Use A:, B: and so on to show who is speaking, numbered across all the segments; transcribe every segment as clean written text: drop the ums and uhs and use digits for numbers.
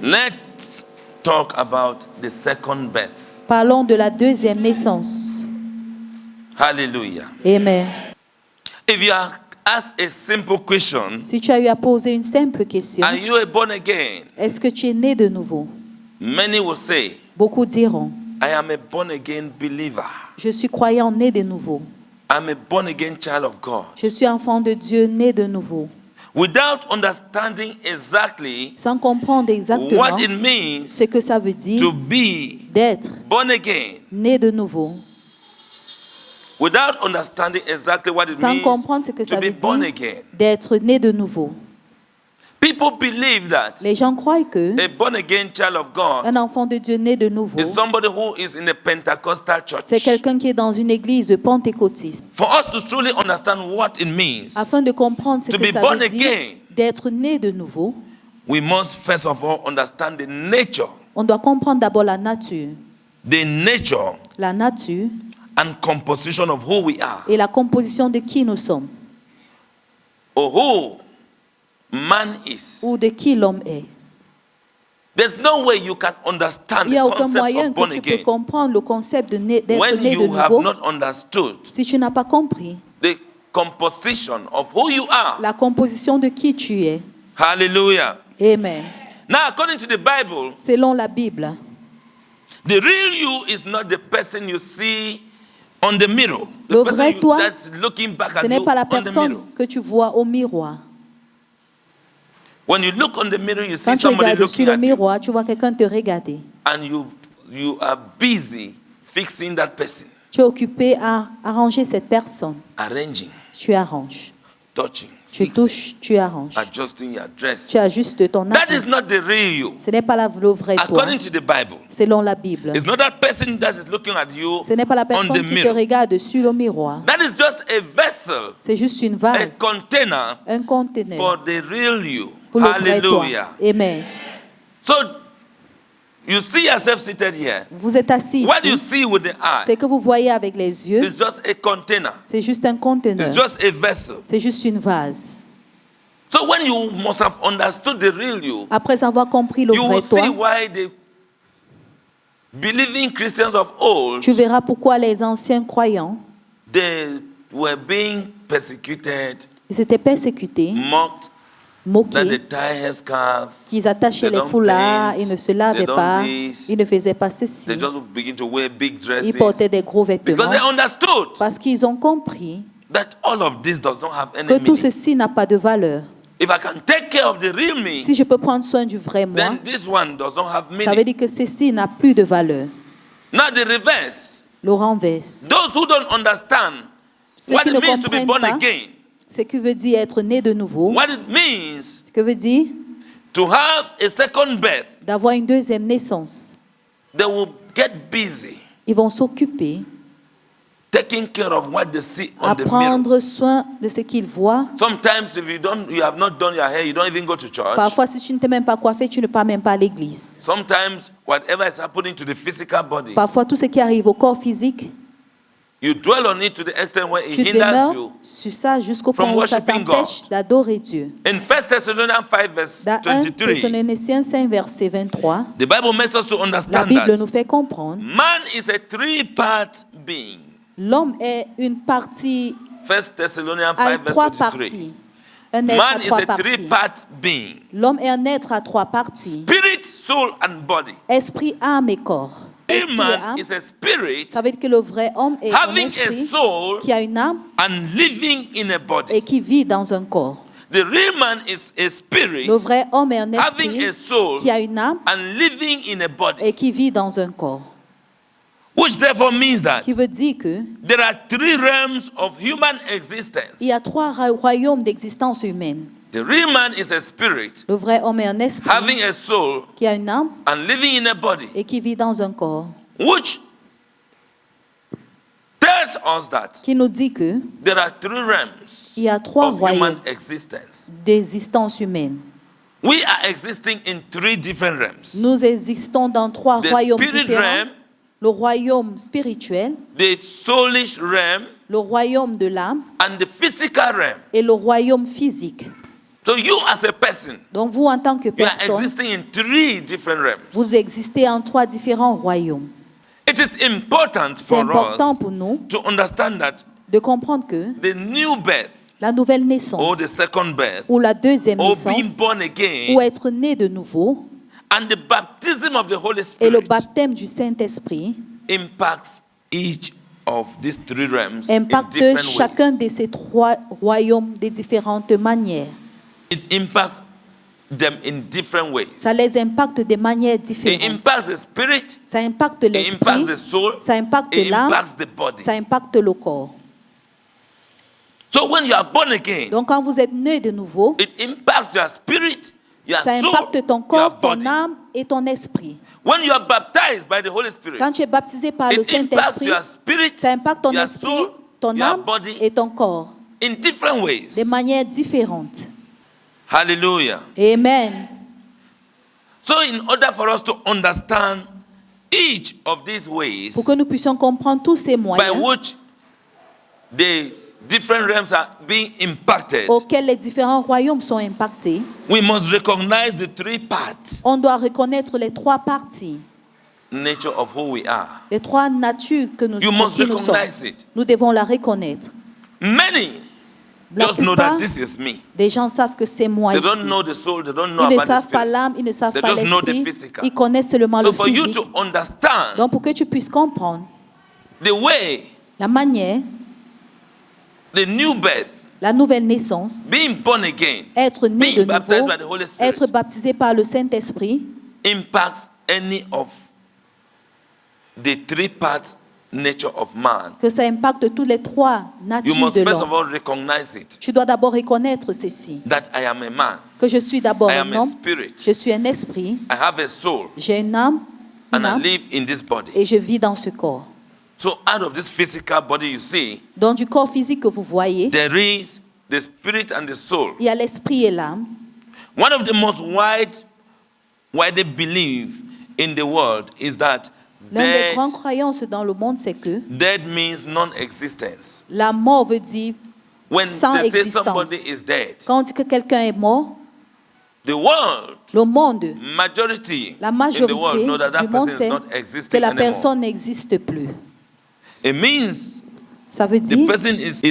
A: Let's talk about the second birth.
B: Parlons de la deuxième naissance.
A: Hallelujah.
B: Amen.
A: If you are asked a simple question,
B: Si tu as eu à poser une simple question,
A: are you a born again?
B: est-ce que tu es né de nouveau?
A: Many will say,
B: Beaucoup diront,
A: I am a born again believer.
B: je suis croyant né de nouveau.
A: I'm a born again child of God.
B: Je suis enfant de Dieu né de nouveau.
A: Without understanding exactly
B: Sans comprendre exactement
A: what it means
B: ce que ça veut dire
A: to be
B: d'être
A: born again,
B: né de nouveau.
A: without understanding exactly what it
B: Sans
A: means
B: comprendre ce que
A: to
B: ça
A: be
B: veut
A: born
B: dire
A: again,
B: d'être né de nouveau.
A: people believe that
B: Les gens croient que
A: a born again child of God
B: un enfant de Dieu né de nouveau,
A: is somebody who is in a Pentecostal church.
B: c'est quelqu'un qui est dans une église pentecôtiste.
A: For us to truly understand what it means,
B: Afin de comprendre ce
A: To
B: que
A: be
B: ça
A: born
B: veut dire
A: again.
B: d'être né de nouveau,
A: we must first of all understand the nature
B: on doit comprendre d'abord la nature
A: and composition of who we are,
B: et la composition de qui nous sommes
A: or who man is.
B: ou de qui l'homme est.
A: There's no way you can understand
B: Il n'y a
A: the
B: aucun
A: concept
B: moyen
A: of
B: que
A: born
B: tu peux
A: again
B: comprendre le concept d'être
A: when
B: né de
A: you have
B: nouveau
A: not understood
B: si tu n'as pas compris
A: the composition of who you are.
B: la composition de qui tu es.
A: Hallelujah.
B: Amen.
A: Now, according to the Bible,
B: Selon la Bible,
A: the real you is not the person you see on the mirror. The
B: le
A: person
B: vrai toi,
A: that's looking back
B: ce
A: at
B: n'est
A: you
B: pas la
A: on the
B: personne
A: mirror.
B: que tu vois au miroir.
A: When you look on the mirror, you see
B: Quand tu
A: somebody
B: regardes sur
A: looking
B: le
A: at you,
B: miroir, tu vois quelqu'un te regarder.
A: and you are busy fixing that person,
B: Tu es occupé à arranger cette personne.
A: arranging,
B: Tu arranges.
A: touching,
B: Tu
A: fixing,
B: touches, tu arranges.
A: adjusting your dress.
B: Tu ajustes ton
A: That is
B: habit.
A: not the real you.
B: Ce n'est pas le vrai toi.
A: According to the Bible,
B: Selon la Bible.
A: it's not that person that is looking at you
B: Ce n'est pas la
A: on
B: personne
A: the
B: qui te
A: mirror.
B: regarde sur le miroir.
A: That is just a vessel,
B: C'est juste une
A: a
B: vase,
A: container
B: un conteneur
A: for the real you.
B: pour le vrai toi.
A: Hallelujah.
B: Amen.
A: So you see yourself seated here.
B: Vous êtes assis
A: What you
B: ici.
A: see with the
B: C'est
A: eye
B: que vous voyez avec les yeux.
A: is just a container.
B: C'est juste un conteneur.
A: It's just a vessel.
B: C'est juste une vase.
A: So when you must have understood the real you,
B: Après avoir compris le
A: you
B: vrai
A: will see
B: toi,
A: why the believing Christians of old,
B: tu verras pourquoi les anciens croyants,
A: they were being persecuted,
B: ils étaient persécutés,
A: mocked, that
B: moqués,
A: they tie headscarf,
B: qu'ils attachaient
A: they
B: les
A: don't
B: foulards,
A: paint,
B: ils ne se lavaient
A: they don't
B: pas,
A: this,
B: ils ne faisaient pas ceci.
A: they just begin to wear big dresses
B: Ils portaient des gros
A: because
B: vêtements
A: they understood
B: parce qu'ils ont compris
A: that all of this does not have any
B: que tout
A: meaning.
B: ceci n'a pas de valeur.
A: If I can take care of the real me,
B: Si je peux prendre soin du vrai moi,
A: then this one does not have
B: ça veut
A: meaning.
B: dire que ceci n'a plus de valeur.
A: Now the reverse,
B: Le renverse.
A: those who don't understand
B: Ceux
A: what
B: qui
A: it
B: ne
A: means to be
B: comprennent
A: born
B: pas
A: again,
B: ce que veut dire être né de nouveau,
A: what it means
B: ce que veut dire
A: to have a second birth,
B: d'avoir une deuxième naissance,
A: they will get busy
B: ils vont s'occuper
A: taking care of what they see
B: à
A: on the mirror.
B: prendre soin de ce qu'ils voient.
A: Sometimes if you have not done your hair, you don't even go to church.
B: Parfois, si tu ne t'es même pas coiffé, tu ne pars même pas à l'église.
A: Sometimes whatever is happening to the physical body,
B: Parfois, tout ce qui arrive au corps physique,
A: you dwell on it to the extent where it
B: tu
A: hinders
B: demeures
A: you.
B: sur ça jusqu'au
A: from
B: point où ça
A: worshiping
B: t'empêche d'adorer Dieu.
A: In 1 Thessalonians 5 verse
B: Dans 1
A: 23,
B: Thessaloniciens 5, verset 23,
A: the Bible makes us to
B: la
A: understand
B: Bible
A: that
B: nous fait comprendre
A: man is a three-part being.
B: l'homme est une partie
A: 1 Thessalonians
B: à
A: 5 verse
B: trois
A: 23.
B: parties. Un être
A: Man
B: à
A: is
B: trois
A: a
B: parties.
A: three-part being.
B: L'homme est un être à trois parties.
A: Spirit, soul, and body.
B: Esprit, âme et corps.
A: A
B: Esprit et
A: man
B: âme,
A: is a spirit
B: ça veut dire que le vrai homme est un
A: having a
B: esprit
A: soul
B: qui a une âme
A: and living in a
B: et
A: body.
B: qui vit dans un corps.
A: The real man is a spirit
B: Le vrai homme est un
A: having
B: esprit
A: a soul
B: qui a une âme
A: and living in a body.
B: et qui vit dans un corps.
A: Which therefore means that
B: Qui veut dire que
A: there are three realms of human existence.
B: il y a trois royaumes d'existence humaine.
A: The real man is a spirit
B: Le vrai homme est un esprit
A: having a soul
B: qui a une âme
A: and living in a body,
B: et qui vit dans un corps.
A: which tells us that
B: Qui nous dit que
A: there are three realms
B: il y a trois
A: of human
B: royaumes
A: existence.
B: d'existence humaine.
A: We are existing in three different realms.
B: Nous existons dans trois
A: The
B: royaumes
A: spirit
B: différents.
A: realm,
B: Le royaume spirituel,
A: the soulish realm,
B: le royaume de l'âme
A: and the physical realm.
B: et le royaume physique.
A: So you as a person,
B: Donc vous, en tant que
A: you are
B: personne,
A: existing in 3 different realms.
B: vous existez en 3 différents royaumes.
A: It is important
B: C'est
A: for
B: important
A: us
B: pour nous
A: to understand that
B: de comprendre que
A: the new birth
B: la nouvelle
A: or
B: naissance
A: the second birth
B: ou la deuxième
A: or being
B: naissance
A: born
B: ou
A: again
B: être né de nouveau
A: and the baptism of the Holy
B: et le
A: Spirit
B: baptême du Saint-Esprit
A: impacts each of these 3 realms in
B: impacte
A: different
B: chacun
A: ways.
B: de ces 3 royaumes de différentes manières.
A: It impacts them in different ways.
B: Ça les impacte de manières
A: It
B: différentes.
A: impacts the spirit,
B: Ça impacte
A: it impacts
B: l'esprit,
A: the soul,
B: ça impacte
A: it
B: l'âme,
A: impacts the body.
B: ça impacte le corps.
A: So when you are born again,
B: Donc quand vous êtes né de nouveau,
A: it impacts your spirit, your
B: ça
A: soul,
B: impacte ton
A: your
B: corps, ton
A: body.
B: âme et ton esprit.
A: When you are baptized by the Holy Spirit,
B: Quand tu es baptisé par le
A: it impacts
B: Saint-Esprit,
A: your spirit,
B: ça impacte ton
A: your
B: esprit,
A: soul,
B: ton
A: your
B: âme
A: body
B: et ton corps
A: in different ways.
B: de manières différentes.
A: Hallelujah.
B: Amen.
A: So in order for us to understand each of these ways
B: Pour que nous puissions comprendre tous ces
A: by
B: moyens
A: which the different realms are being impacted,
B: auxquels les différents royaumes sont impactés,
A: we must recognize the 3 parts
B: on doit reconnaître les 3 parties,
A: nature of who we are.
B: les 3 natures que nous,
A: You must
B: qui nous sommes.
A: recognize it.
B: Nous devons la reconnaître.
A: Many
B: La
A: just know
B: plupart
A: that this is me.
B: des gens savent que c'est moi
A: They
B: ici.
A: don't know the soul, they don't know
B: Ils ne
A: about the
B: savent pas
A: spirit.
B: l'âme, ils ne savent
A: They
B: pas
A: just know the
B: l'esprit.
A: physical.
B: Ils connaissent seulement
A: So
B: le
A: for you
B: physique.
A: to understand
B: Donc pour que tu puisses comprendre
A: the way,
B: la manière,
A: the new birth,
B: la nouvelle naissance,
A: being born again,
B: être né de
A: being baptized
B: nouveau,
A: by the Holy Spirit,
B: être baptisé par le Saint-Esprit,
A: impacts any of the 3 parts nature of man.
B: que ça impacte tous les 3
A: You
B: natures
A: must
B: de
A: first of
B: l'homme.
A: all recognize it,
B: Tu dois d'abord reconnaître ceci,
A: that I am a man,
B: que je suis d'abord
A: I
B: un
A: am a
B: homme,
A: spirit,
B: je suis un esprit,
A: I have a soul,
B: j'ai une âme,
A: and I live in this body.
B: et je vis dans ce corps.
A: So out of this physical body you see,
B: Dans du corps physique que vous voyez,
A: there is the spirit and the soul.
B: il y a l'esprit et l'âme.
A: One of the most widely believed in the world is that
B: L'une des grandes
A: death,
B: croyances dans le monde, c'est que
A: death means non-existence.
B: la mort veut dire
A: When
B: sans
A: they say
B: existence.
A: somebody is dead,
B: Quand on dit que quelqu'un est mort,
A: the world,
B: le monde,
A: majority
B: la
A: in the
B: majorité
A: world know that
B: du
A: that
B: monde
A: person is
B: sait
A: not
B: que
A: existing
B: la
A: anymore.
B: personne n'existe plus.
A: It means
B: Ça veut
A: the
B: dire
A: person is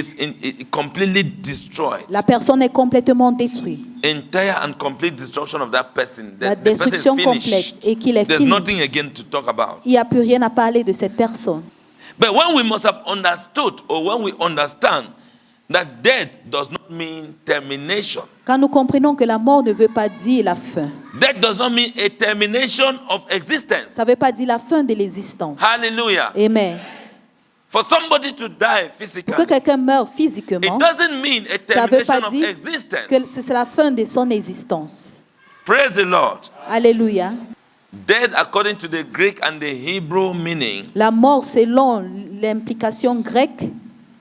A: completely destroyed.
B: la personne est complètement détruite.
A: Entire and complete destruction of that person.
B: La
A: The person is
B: destruction complète
A: finished.
B: et qu'il est
A: There's
B: fini.
A: nothing again to talk about.
B: Il n'y a plus rien à parler de cette personne.
A: But when we must have understood, or when we understand that death does not mean termination.
B: Quand nous comprenons que la mort ne veut pas dire la fin,
A: Death does not mean a termination of existence.
B: ça ne veut pas dire la fin de l'existence.
A: Hallelujah.
B: Amen.
A: For somebody to die
B: Pour
A: physically,
B: que quelqu'un meure
A: it
B: physiquement,
A: doesn't mean a
B: ça ne veut
A: termination
B: pas
A: of
B: dire
A: existence.
B: que c'est la fin de son existence.
A: Praise the Lord.
B: Alléluia.
A: Death, according to the Greek and the Hebrew meaning,
B: La mort, selon l'implication grecque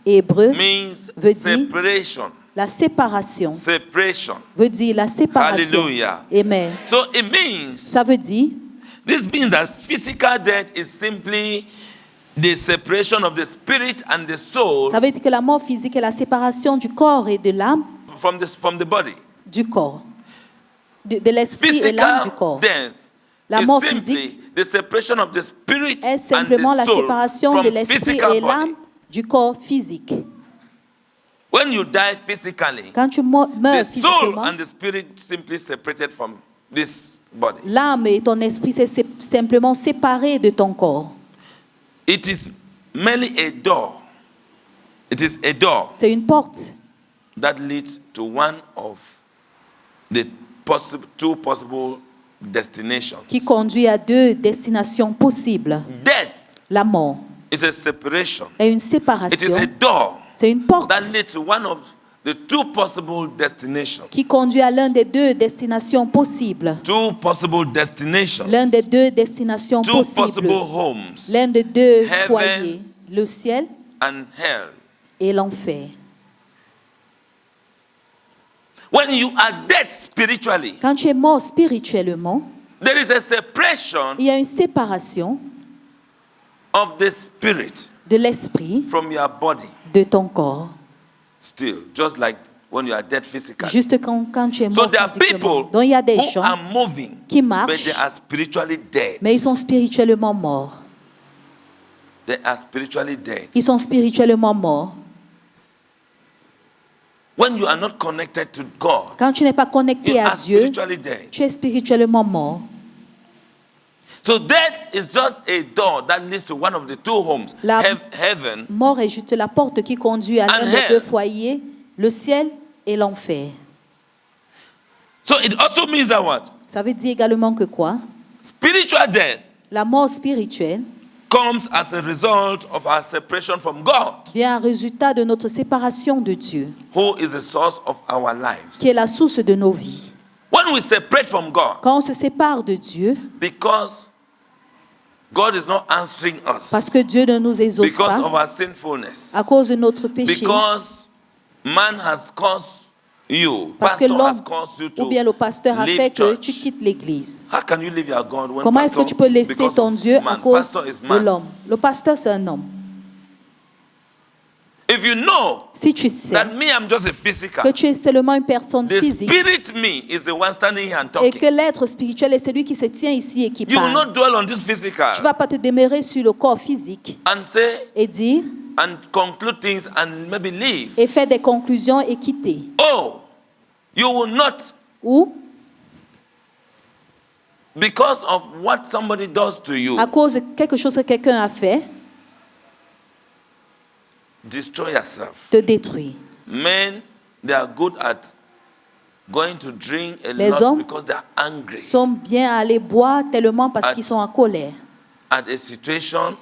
B: et hébreu,
A: means
B: veut dire
A: separation.
B: la séparation.
A: Separation.
B: Veut dire la séparation.
A: Hallelujah.
B: Amen.
A: So it means,
B: Ça veut dire,
A: this means that physical death is simply the separation of the spirit and the soul
B: ça veut dire que la mort physique est la séparation du corps et de l'âme
A: from the body.
B: du corps. De l'esprit et l'âme du
A: Physical
B: corps.
A: death
B: La
A: is
B: mort
A: simply
B: physique
A: the separation of the spirit
B: est
A: and
B: simplement
A: the
B: la
A: soul
B: séparation
A: from
B: de l'esprit
A: physical
B: et l'âme
A: body.
B: du corps physique.
A: When you die physically,
B: Quand tu
A: the
B: meurs
A: soul
B: physiquement,
A: and the spirit simply separated from this body.
B: l'âme et ton esprit c'est simplement séparés de ton corps.
A: It is merely a door. It is a door
B: C'est une porte
A: that leads to one of the two possible destinations.
B: qui conduit à 2 destinations possibles.
A: Death
B: La mort
A: is a separation.
B: est une
A: It is a
B: séparation.
A: door
B: C'est une porte
A: that leads to one of the two possible destinations.
B: qui conduit à l'un des 2 destinations possibles.
A: Two possible destinations.
B: L'un des 2 destinations
A: Two
B: possibles.
A: possible homes.
B: L'un des 2
A: Heaven.
B: foyers. Le ciel
A: And hell.
B: et l'enfer.
A: When you are dead spiritually,
B: Quand tu es mort spirituellement,
A: there is a separation
B: il y a une séparation
A: of the spirit
B: de l'esprit
A: from your body.
B: de ton corps.
A: Still, just like when you are dead physically.
B: Juste quand tu es
A: So
B: mort
A: there are
B: physiquement.
A: people
B: Donc il y a des
A: who
B: gens
A: are moving,
B: qui
A: but
B: marchent,
A: they are spiritually dead.
B: mais ils sont spirituellement morts.
A: They are spiritually dead.
B: Ils sont spirituellement morts.
A: When you are not connected to God,
B: Quand tu n'es pas
A: you
B: connecté à
A: are
B: Dieu,
A: spiritually dead.
B: tu es spirituellement mort.
A: So death is just a door that leads to one of the two homes,
B: La
A: heaven.
B: mort est juste la porte qui conduit à l'un
A: And
B: des
A: hell.
B: deux foyers, le ciel et l'enfer.
A: So it also means that what?
B: Ça veut dire également que quoi?
A: Spiritual death
B: La mort spirituelle
A: comes as a result of our separation from God,
B: vient un résultat de notre séparation de Dieu,
A: who is the source of our lives.
B: qui est la source de nos vies.
A: When we separate from God,
B: Quand on se sépare de Dieu,
A: because God is not answering us,
B: parce que Dieu ne nous exauce
A: because
B: pas,
A: of our sinfulness,
B: à cause de notre péché,
A: because man has caused you,
B: parce que
A: pastor has
B: l'homme
A: caused you
B: ou bien le pasteur a
A: leave
B: fait que
A: church.
B: tu quittes l'église.
A: How can you leave your God when
B: Comment est-ce que
A: pastor,
B: tu peux laisser
A: because
B: ton
A: of
B: Dieu à
A: man,
B: cause
A: pastor is
B: de
A: man.
B: l'homme? Le pasteur, c'est un homme.
A: If you know
B: Si tu sais
A: that me, I'm just a physical,
B: que tu es seulement une personne
A: the
B: physique
A: spirit me is the one standing here and
B: et
A: talking.
B: que l'être spirituel est celui qui se tient ici et qui
A: You will
B: parle,
A: not dwell on this physical
B: tu ne vas pas te demeurer sur le corps physique
A: and say
B: et dire
A: and conclude things and maybe leave.
B: et faire des conclusions et quitter.
A: Oh, you will not,
B: Ou
A: because of what somebody does to you,
B: à cause de quelque chose que quelqu'un a fait,
A: destroy yourself.
B: te détruire.
A: Men, they are good at going to drink a
B: Les
A: lot
B: hommes
A: because they are angry
B: Sont bien à aller boire tellement parce qu'ils sont en colère.
A: at a situation.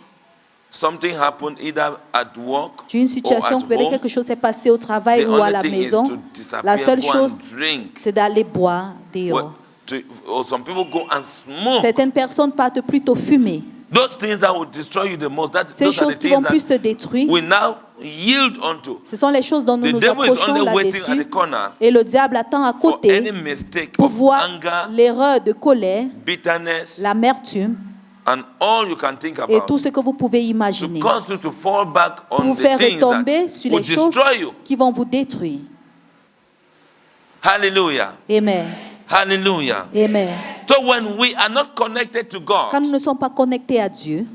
A: Something happened either at work
B: Tu as une
A: or
B: situation,
A: at
B: peut-être
A: home.
B: quelque chose s'est passé au travail
A: The
B: ou à
A: only
B: la
A: thing is
B: maison.
A: to disappear,
B: La seule
A: go and
B: chose,
A: drink.
B: c'est d'aller boire dehors.
A: Or some people go and smoke.
B: Certaines personnes partent plutôt fumer.
A: Those things that will destroy you the most,
B: Ces
A: those are the
B: choses qui vont
A: things
B: plus te
A: that
B: détruire,
A: we now yield onto.
B: ce sont les choses dont nous
A: The
B: nous
A: devil is
B: approchons
A: only waiting at
B: là-dessus.
A: the corner
B: Et le diable attend à
A: for any
B: côté
A: mistake
B: pour
A: of
B: voir
A: anger,
B: l'erreur de colère,
A: bitterness,
B: l'amertume
A: and all you can think
B: et
A: about
B: tout ce que vous pouvez
A: to
B: imaginer.
A: cause you to fall back
B: Pour
A: on
B: vous
A: the
B: faire
A: things
B: retomber
A: that
B: sur
A: will
B: les choses
A: destroy you.
B: qui vont vous détruire.
A: Hallelujah.
B: Amen.
A: Hallelujah.
B: Amen.
A: So when we are not connected to
B: Quand
A: God,
B: nous ne sommes pas connectés à Dieu,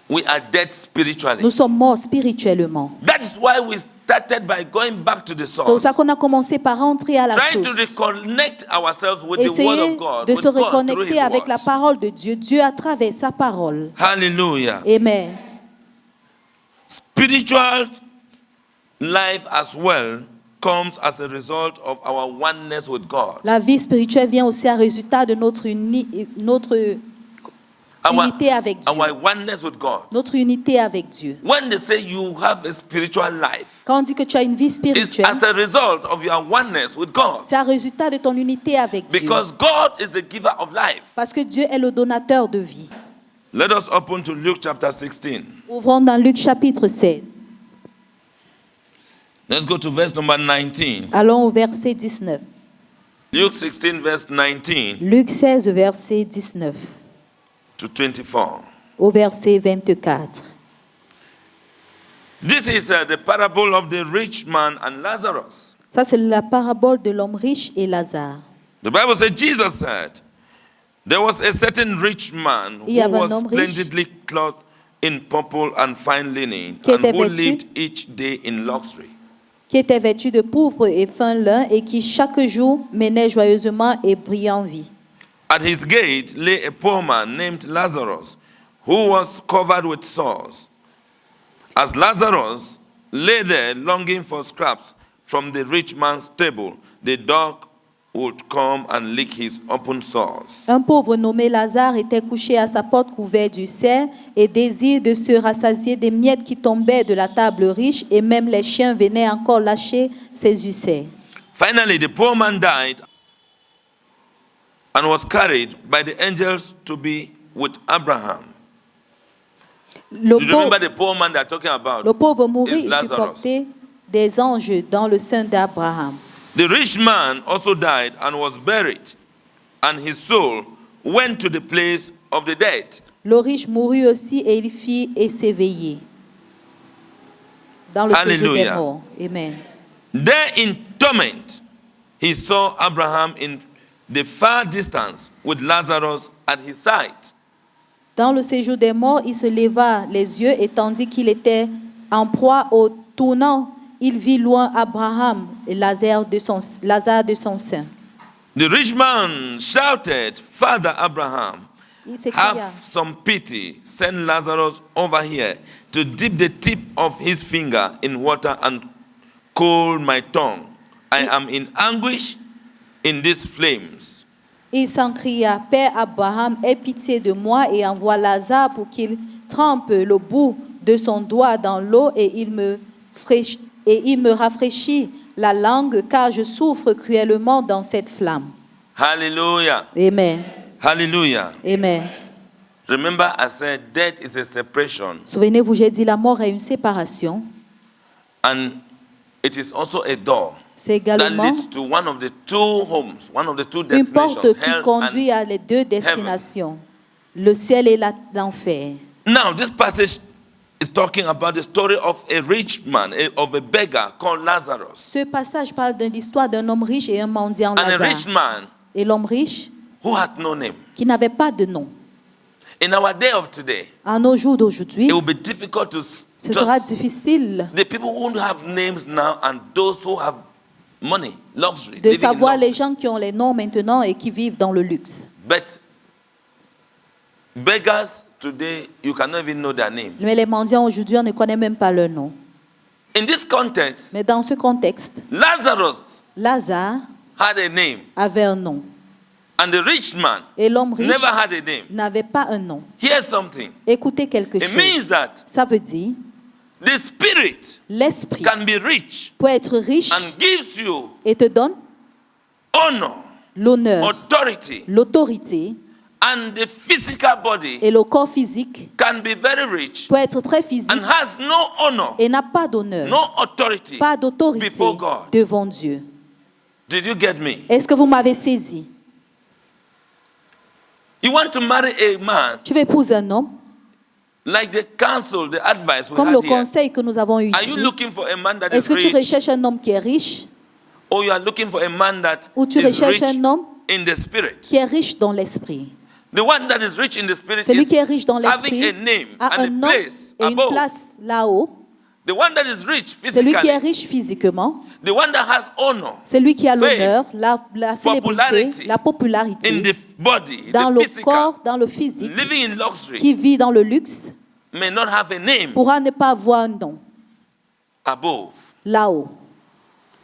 A: we are dead spiritually.
B: nous sommes morts spirituellement.
A: That is why we started by going back to the
B: C'est pour
A: source,
B: ça qu'on a commencé par rentrer à la
A: trying to
B: source.
A: reconnect ourselves with the word
B: Essayer
A: of God,
B: de
A: with
B: se
A: God through
B: reconnecter
A: His
B: avec la
A: words.
B: parole de Dieu, Dieu à travers sa parole.
A: Hallelujah.
B: Amen.
A: Spiritual life as well comes as a result of our oneness with God.
B: La vie spirituelle vient aussi à résultat de notre unité avec Dieu.
A: Our oneness with God.
B: Notre unité avec Dieu.
A: When they say you have a spiritual life,
B: Quand on dit que tu as une vie
A: it's
B: spirituelle,
A: as a result of your oneness with God.
B: c'est un résultat de ton unité avec Dieu.
A: Because God is the giver of life.
B: Parce que Dieu est le donateur de vie.
A: Let us open to Luke chapter 16.
B: Ouvrons dans Luc chapitre 16.
A: Let's go to verse number 19.
B: Allons au verset 19.
A: Luke 16, verse 19
B: Luc 16, verset 19
A: to 24.
B: au verset 24.
A: This is the parable of the rich man and Lazarus.
B: Ça, c'est la parabole de l'homme riche et Lazare.
A: The Bible says, Jesus said, there was a certain rich man
B: Il y
A: who
B: avait un
A: was
B: homme riche
A: splendidly clothed in purple and fine linen,
B: qui
A: and
B: était
A: who
B: vêtu
A: lived each day in luxury.
B: qui était vêtu de pourpre et fin lin et qui chaque jour menait joyeusement et brillant vie.
A: At his gate lay a poor man named Lazarus, who was covered with sores. As Lazarus lay there longing for scraps from the rich man's table, the dog would come and lick his open sores.
B: Un pauvre nommé Lazare était couché à sa porte couvert d'ulcères et désir de se rassasier des miettes qui tombaient de la table riche et même les chiens venaient encore lâcher ses ulcères.
A: Finally, the poor man died and was carried by the angels to be with Abraham.
B: Le
A: You remember
B: pauvre,
A: the poor man they're talking about?
B: le pauvre mourut
A: is
B: et fut
A: Lazarus.
B: porté des anges dans le sein d'Abraham.
A: The rich man also died and was buried, and his soul went to the place of the dead.
B: Le riche mourut aussi et il fit et s'éveiller dans le séjour des
A: Alléluia.
B: morts. Amen.
A: There in torment, he saw Abraham in the far distance with Lazarus at his side.
B: Dans le séjour des morts, il se leva les yeux et tandis qu'il était en proie au tournant, il vit loin Abraham et Lazare de son sein.
A: The rich man shouted, Father Abraham,
B: Il s'écria,
A: have some pity, send Lazarus over here to dip the tip of his finger in water and cool my tongue. I am in anguish in these flames.
B: il s'écria, Père Abraham, aie pitié de moi et envoie Lazare pour qu'il trempe le bout de son doigt dans l'eau et il me rafraîchit la langue car je souffre cruellement dans cette flamme.
A: Hallelujah.
B: Amen.
A: Hallelujah.
B: Amen.
A: Remember, I said death is a separation,
B: Souvenez-vous, j'ai dit la mort est une séparation.
A: and it is also a door
B: C'est
A: that
B: également
A: leads to one of the two homes, one of the two
B: une porte
A: destinations,
B: qui
A: hell
B: conduit
A: and...
B: à les deux destinations, le ciel et l'enfer.
A: Now, this passage is talking about the story of a rich man, of a beggar called Lazarus.
B: Ce passage parle de l'histoire d'un homme riche et un mendiant
A: And a rich
B: Lazare.
A: man
B: Et l'homme riche
A: who had no name.
B: qui n'avait pas de nom.
A: In our day of today,
B: À nos jours d'aujourd'hui,
A: it will be difficult to
B: ce sera
A: just
B: difficile
A: the people who have names now and those who have money, luxury,
B: de
A: living in
B: savoir les
A: luxury.
B: gens qui ont les noms maintenant et qui vivent dans le luxe.
A: But beggars today, you cannot even know their name.
B: Mais les mendiants aujourd'hui, on ne connaît même pas leur nom.
A: In this context,
B: Mais dans ce contexte,
A: Lazarus
B: Lazare
A: had a name,
B: avait un nom.
A: and the rich man
B: Et l'homme riche
A: never had a name.
B: n'avait pas un nom.
A: Here's something.
B: Écoutez quelque
A: It means
B: chose.
A: that
B: Ça veut dire,
A: the spirit
B: l'esprit
A: can be rich
B: peut être riche
A: and gives you
B: et te donne
A: honor,
B: l'honneur,
A: authority,
B: l'autorité,
A: and the physical body
B: et le corps physique
A: can be very rich
B: peut être très physique
A: and has no honor,
B: et n'a pas d'honneur,
A: no authority
B: pas d'autorité
A: before God.
B: devant Dieu.
A: Did you get me?
B: Est-ce que vous m'avez saisi?
A: You want to marry a man
B: Tu veux épouser un homme,
A: like the counsel, the advice we
B: comme le
A: had here.
B: conseil que nous avons eu
A: Are you
B: ici.
A: looking for a man that
B: Est-ce
A: is
B: que tu
A: rich,
B: recherches un homme qui est riche
A: or you are looking for a man that
B: ou tu
A: is
B: recherches
A: rich
B: un homme
A: in the spirit?
B: qui est riche dans l'esprit?
A: The one that is rich in the spirit
B: Celui
A: is
B: qui est riche dans
A: having
B: l'esprit
A: a name
B: a
A: and
B: un
A: a
B: nom
A: place
B: et une
A: above.
B: place là-haut.
A: The one that is rich
B: Celui qui est
A: physically,
B: riche physiquement,
A: the one that has honor
B: celui qui a
A: fame,
B: l'honneur, la célébrité,
A: popularity
B: la
A: in
B: popularité
A: the body,
B: dans
A: the
B: le
A: physical,
B: corps, dans le physique,
A: living in luxury,
B: qui vit dans le luxe,
A: may not have a name
B: pourra ne pas avoir un nom
A: above.
B: là-haut.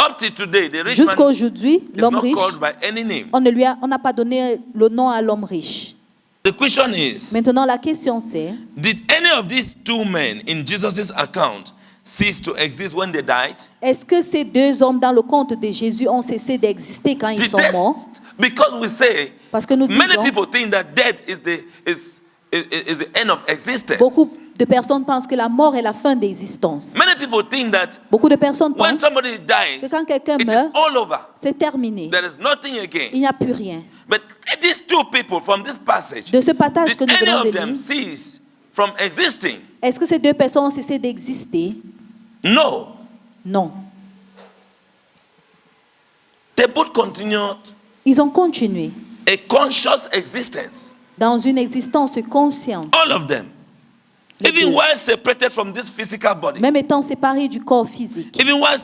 A: Up to today, the rich
B: Jusqu'à
A: man
B: aujourd'hui,
A: is
B: l'homme
A: not
B: riche,
A: called by any name.
B: on n'a pas donné le nom à l'homme riche.
A: The question is,
B: Maintenant, la question c'est,
A: did any of these two men in Jesus' account cease to exist when they died?
B: est-ce que ces deux hommes dans le conte de Jésus ont cessé d'exister quand ils
A: Did
B: sont
A: they-
B: morts?
A: because we say
B: Parce que nous
A: many
B: disons,
A: people think that death is the end of existence.
B: beaucoup de personnes pensent que la mort est la fin d'existence.
A: Many people think that
B: Beaucoup de personnes
A: when
B: pensent
A: somebody dies,
B: que quand quelqu'un
A: it is
B: meurt,
A: all over.
B: c'est terminé.
A: There is nothing
B: Il
A: again.
B: n'y a plus rien.
A: But these two people from this passage,
B: De ce passage
A: did
B: que nous
A: any
B: venons
A: of
B: de
A: them
B: lire,
A: cease from existing?
B: est-ce que ces deux personnes ont cessé d'exister?
A: No.
B: Non.
A: They both continued
B: Ils ont continué
A: a conscious existence.
B: dans une existence consciente,
A: All of them.
B: Les
A: Even
B: deux.
A: while separated from this physical body.
B: même étant séparés du corps physique,
A: Even while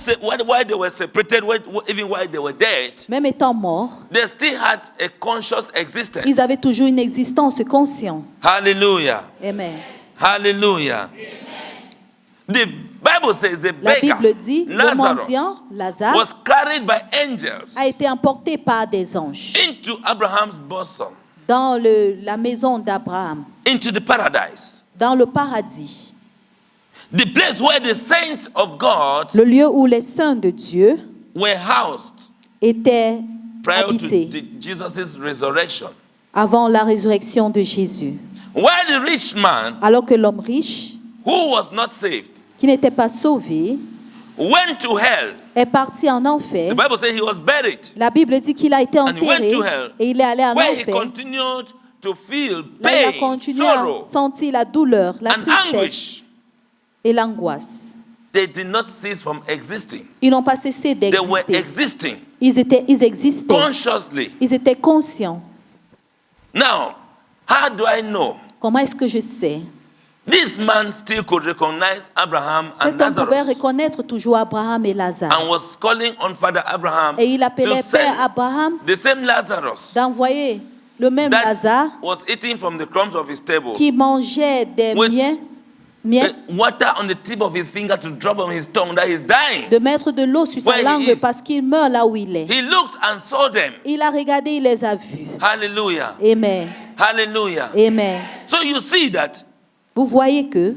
A: they were separated, even while they were dead,
B: même étant morts,
A: they still had a conscious existence.
B: ils avaient toujours une existence consciente.
A: Hallelujah.
B: Amen.
A: Hallelujah. The Bible says the
B: La
A: beggar,
B: Bible dit, le
A: Lazarus,
B: mendiant, Lazare,
A: was carried by angels
B: a été emporté par des anges
A: into Abraham's bosom,
B: dans la maison d'Abraham,
A: into the paradise.
B: dans le paradis,
A: The place where the saints of God
B: le lieu où les saints de Dieu
A: were housed
B: étaient
A: prior to
B: habités
A: Jesus' resurrection.
B: avant la résurrection de Jésus.
A: While the rich man,
B: Alors que l'homme riche,
A: who was not saved,
B: qui n'était pas sauvé,
A: went to hell,
B: est parti en enfer.
A: the Bible says he was buried,
B: La Bible dit qu'il a été
A: And he went
B: enterré
A: to hell,
B: et il est allé en
A: where he
B: enfer.
A: continued to feel
B: Là, il a
A: pain,
B: continué à
A: sorrow,
B: sentir la douleur, la
A: and
B: tristesse
A: anguish.
B: et l'angoisse.
A: they did not cease from existing.
B: Ils n'ont pas cessé
A: They were
B: d'exister.
A: existing
B: Ils existaient.
A: consciously.
B: Ils étaient conscients.
A: Now, how do I know?
B: Comment est-ce que je sais?
A: This man still could recognize Abraham and
B: Cet homme pouvait
A: Lazarus
B: reconnaître toujours Abraham et Lazare.
A: and was calling on Father Abraham
B: Et il appelait
A: to
B: Père
A: send
B: Abraham
A: the same Lazarus
B: d'envoyer le même
A: that
B: Lazare
A: was eating from the crumbs of his table
B: qui mangeait des
A: with
B: miens,
A: water on the tip of his finger to drop on his tongue that he's dying.
B: de mettre de l'eau sur sa
A: Where he
B: langue
A: is.
B: parce qu'il meurt là où il est.
A: He looked and saw them.
B: Il a regardé, il les a vus.
A: Hallelujah.
B: Amen.
A: Hallelujah.
B: Amen.
A: So you see that
B: Vous voyez que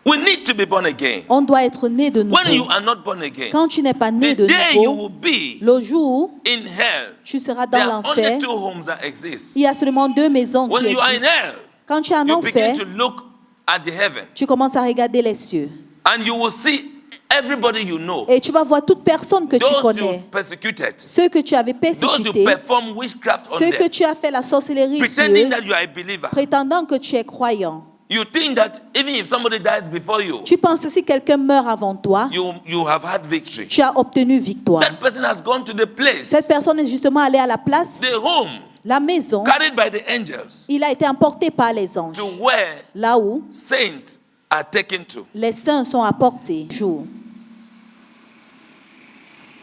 A: we need to be born again.
B: on doit être né de
A: When you
B: nouveau.
A: are not born again,
B: Quand tu n'es pas né
A: the
B: de
A: day you
B: nouveau,
A: will be
B: le jour où
A: in hell,
B: tu seras
A: there
B: dans
A: are
B: l'enfer,
A: only two homes that exist.
B: il y a seulement deux maisons
A: When
B: qui
A: you are in
B: existent.
A: hell,
B: Quand tu es en
A: you begin
B: enfer,
A: to look at the heaven
B: tu commences à regarder les cieux.
A: and you will see everybody you know,
B: Et tu vas voir toute personne que tu
A: those you
B: connais.
A: persecuted,
B: Ceux que tu avais
A: those you
B: persécutés,
A: perform witchcraft on
B: ceux que
A: them,
B: tu as fait la sorcellerie sur
A: pretending
B: eux,
A: that you are a believer.
B: prétendant que tu es croyant.
A: You think that even if somebody dies before you,
B: Tu penses que si quelqu'un meurt avant toi,
A: you have had victory.
B: tu as obtenu victoire.
A: That person has gone to the place,
B: Cette personne est justement allée à la place,
A: the home,
B: la maison.
A: carried by the angels,
B: Il a été emporté par les anges,
A: to where
B: là où
A: saints are taken to.
B: les saints sont apportés. Jour.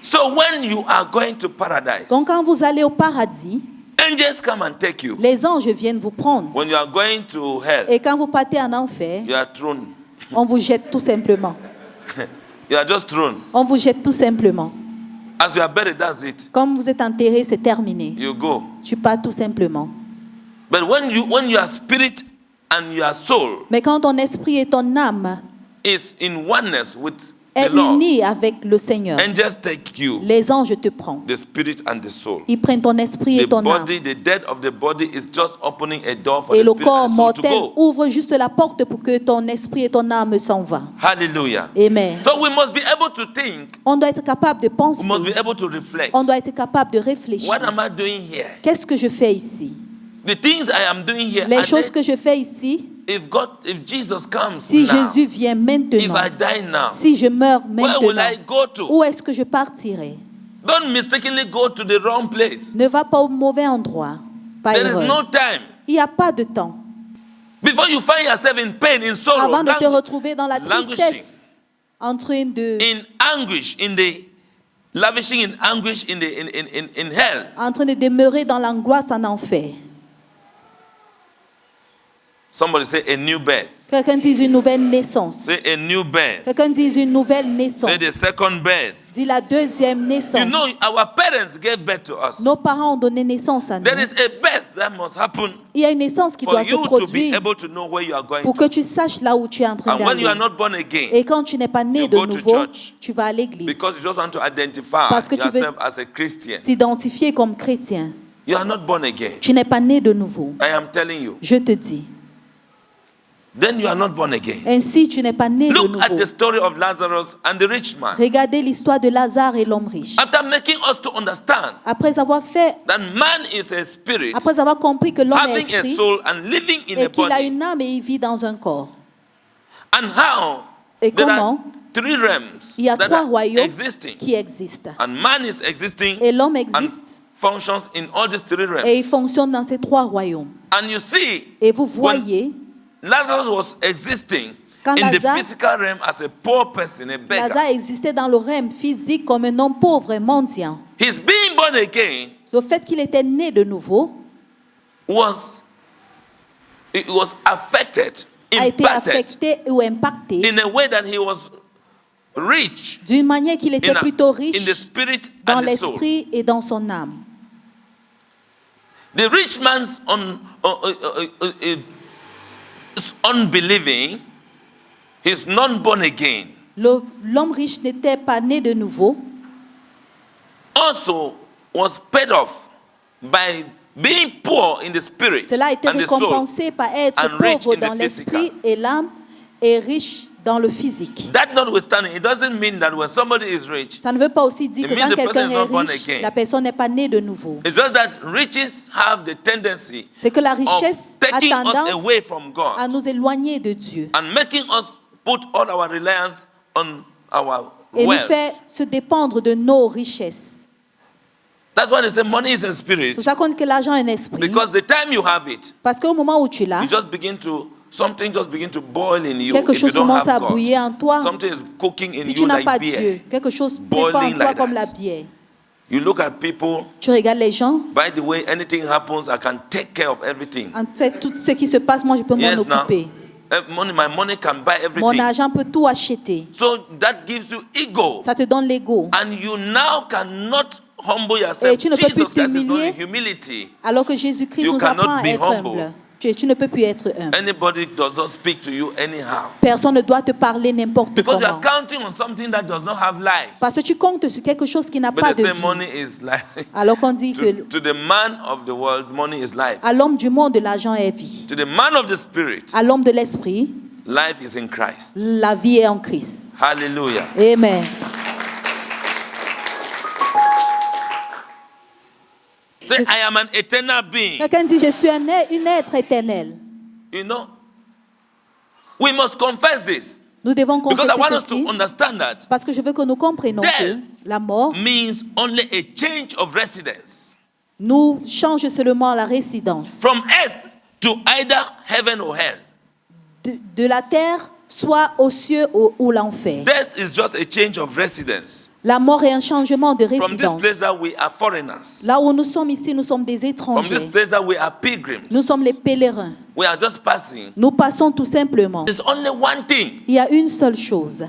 A: So when you are going to paradise,
B: Donc quand vous allez au paradis,
A: angels come and take you.
B: les anges viennent vous prendre.
A: When you are going to hell,
B: Et quand vous partez en enfer,
A: you are thrown.
B: on vous jette tout simplement.
A: You are just thrown.
B: On vous jette tout simplement.
A: As you are buried, that's it.
B: Comme vous êtes enterré, c'est terminé.
A: You go.
B: Tu pars tout simplement.
A: But when your spirit and your soul
B: Mais quand ton esprit et ton âme
A: is in oneness with
B: est
A: the Lord,
B: uni avec le Seigneur,
A: angels take you,
B: les anges te prennent.
A: the spirit and the soul.
B: Ils prennent ton esprit et
A: The
B: ton âme.
A: body, the dead of the body is just opening a door for
B: Et
A: the
B: le
A: spirit
B: corps
A: and the soul to
B: mortel
A: go.
B: ouvre juste la porte pour que ton esprit et ton âme s'en vont.
A: Hallelujah.
B: Amen.
A: So we must be able to think,
B: On doit être capable de
A: we
B: penser.
A: must be able to reflect.
B: On doit être capable de réfléchir.
A: What am I doing here?
B: Qu'est-ce que je fais ici?
A: The things I am doing here,
B: Les
A: are
B: choses
A: they-
B: que je fais ici,
A: if Jesus comes
B: si
A: now,
B: Jésus vient
A: if
B: maintenant,
A: I die now,
B: si je meurs
A: where will
B: maintenant,
A: I go to?
B: où est-ce que je partirai?
A: Don't mistakenly go to the wrong place.
B: Ne va pas au mauvais endroit. Pas
A: There is
B: erreur.
A: no time.
B: Il n'y a pas de temps.
A: Before you find yourself in pain, in sorrow,
B: Avant de te retrouver dans la
A: languishing,
B: tristesse, en train de,
A: in anguish, in the lavishing in anguish in hell.
B: en train de demeurer dans l'angoisse en enfer.
A: Somebody say a new birth.
B: Quelqu'un dit une nouvelle naissance.
A: Say a new birth.
B: Quelqu'un dit une nouvelle naissance.
A: Say the second birth.
B: Dit la deuxième naissance.
A: You know, our parents gave birth to us.
B: Nos parents ont donné naissance à nous.
A: There is a birth that must happen
B: Il y a une naissance qui
A: for
B: doit se
A: you to be
B: produire
A: able to know where you are going
B: pour
A: to.
B: que tu saches là où tu es en train
A: And when you are
B: d'aller.
A: not born again,
B: Et quand tu n'es pas né
A: you
B: de
A: go to
B: nouveau,
A: church.
B: tu vas à l'église.
A: because you just want to identify
B: Parce que tu veux-
A: yourself as a Christian,
B: T'identifier comme chrétien.
A: you are not born again.
B: Tu n'es pas né de nouveau.
A: I am telling you.
B: Je te dis.
A: Then you are not born again.
B: Ainsi, tu n'es pas né de
A: Look at
B: nouveau.
A: the story of Lazarus and the rich man.
B: Regardez l'histoire de Lazare et l'homme riche.
A: After making us to understand
B: Après avoir fait,
A: that man is a spirit,
B: après avoir compris que l'homme est
A: having a
B: esprit
A: soul and living in
B: et
A: a
B: qu'il a
A: body,
B: une âme et il vit dans un corps.
A: and how
B: Et
A: there are
B: comment
A: three realms
B: il y a
A: that
B: trois
A: are
B: royaumes
A: existing,
B: qui existent.
A: and man is existing
B: Et l'homme
A: and
B: existe
A: functions in all these three realms.
B: et il fonctionne dans ces trois royaumes.
A: And you see,
B: Et vous
A: when
B: voyez,
A: Lazarus was existing
B: Quand
A: in the
B: Lazare-
A: physical realm as a poor person, a beggar.
B: Lazare existait dans le règne physique comme un homme pauvre et mendiant.
A: His being born again
B: Le fait qu'il était né de nouveau
A: it was affected,
B: a été
A: impacted
B: affecté ou impacté
A: in a way that he was rich
B: d'une manière qu'il était plutôt
A: in
B: riche
A: the spirit
B: dans
A: and the soul.
B: l'esprit et dans son âme.
A: The rich man's unbelieving, he's non-born again,
B: L'homme riche n'était pas né de nouveau,
A: also was paid off by being poor in the spirit
B: cela a été
A: and the soul.
B: récompensé par être
A: and rich
B: pauvre
A: in the
B: dans l'esprit
A: physical.
B: et l'âme et riche dans le physique.
A: That notwithstanding, it doesn't mean that when somebody is rich,
B: Ça ne veut pas aussi dire
A: It
B: que
A: means
B: quand
A: the person
B: quelqu'un
A: is not
B: est
A: born
B: riche,
A: again.
B: la personne n'est pas née de nouveau.
A: it's just that riches have the tendency
B: C'est que la
A: of
B: richesse a
A: taking us
B: tendance
A: away from
B: à
A: God
B: nous éloigner de Dieu
A: and making us put all our reliance on our
B: et nous
A: wealth.
B: fait se dépendre de nos richesses.
A: That's why they say money is a
B: C'est
A: spirit.
B: pour ça qu'on dit que l'argent est un esprit.
A: Because the time you have it,
B: Parce qu'au moment où tu l'as,
A: something just begin to boil in you.
B: quelque
A: If you
B: chose
A: don't
B: commence à
A: have God,
B: bouillir en toi.
A: something is cooking in
B: Si tu
A: you
B: n'as
A: like
B: pas
A: beer.
B: Dieu, quelque chose prépare en
A: Boiling
B: toi
A: like
B: comme
A: that.
B: la bière.
A: You look at people.
B: Tu regardes les gens.
A: By the way, anything happens, I can take care of everything.
B: En fait, tout ce qui se passe, moi, je peux m'en
A: Yes, now,
B: occuper.
A: my money can buy
B: Mon
A: everything.
B: argent peut tout acheter.
A: So that gives you ego.
B: Ça te donne l'ego.
A: And you now cannot humble
B: Et
A: yourself.
B: tu ne peux plus
A: Jesus Christ is not
B: t'humilier.
A: in humility.
B: Alors que Jésus-Christ
A: You
B: nous
A: cannot
B: apprend à
A: be
B: être
A: humble.
B: humble. Tu ne peux plus être humble.
A: Anybody does not speak to you anyhow.
B: Personne ne doit te parler n'importe
A: Because you are
B: comment.
A: counting on something that does not have life.
B: Parce que tu comptes sur quelque chose qui n'a
A: But
B: pas
A: they
B: de
A: say money
B: vie.
A: is life.
B: Alors qu'on dit que
A: To the man of the world, money is life.
B: à l'homme du monde, l'argent est vie.
A: To the man of the spirit,
B: À l'homme de l'esprit,
A: life is in Christ.
B: la vie est en Christ.
A: Hallelujah.
B: Amen.
A: Say, I am an eternal being.
B: Quelqu'un dit, je suis un être éternel.
A: You know, we must confess this.
B: Nous devons
A: Because I want
B: confesser
A: us to
B: ceci.
A: understand that
B: Parce que je veux que nous comprenions que
A: Death
B: la mort
A: means only a change of residence
B: nous change seulement la résidence.
A: from earth to either heaven or hell.
B: De la terre, soit aux cieux ou l'enfer.
A: Death is just a change of residence.
B: La mort est un changement de
A: From this
B: résidence.
A: place that we are foreigners.
B: Là où nous sommes ici, nous sommes des
A: From this
B: étrangers.
A: place that we are pilgrims.
B: Nous sommes les pèlerins.
A: We are just passing.
B: Nous passons tout simplement.
A: There's only one thing.
B: Il y a une seule chose.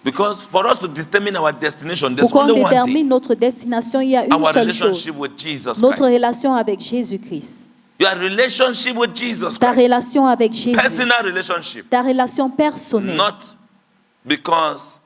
A: Because for us to determine our destination, there's
B: Pour qu'on
A: only one
B: détermine
A: thing.
B: notre destination, il y a une
A: Our
B: seule chose.
A: relationship with Jesus
B: Notre
A: Christ.
B: relation avec Jésus-Christ.
A: Your relationship with Jesus
B: Ta
A: Christ.
B: relation avec Jésus.
A: Personal relationship.
B: Ta relation personnelle.
A: Not because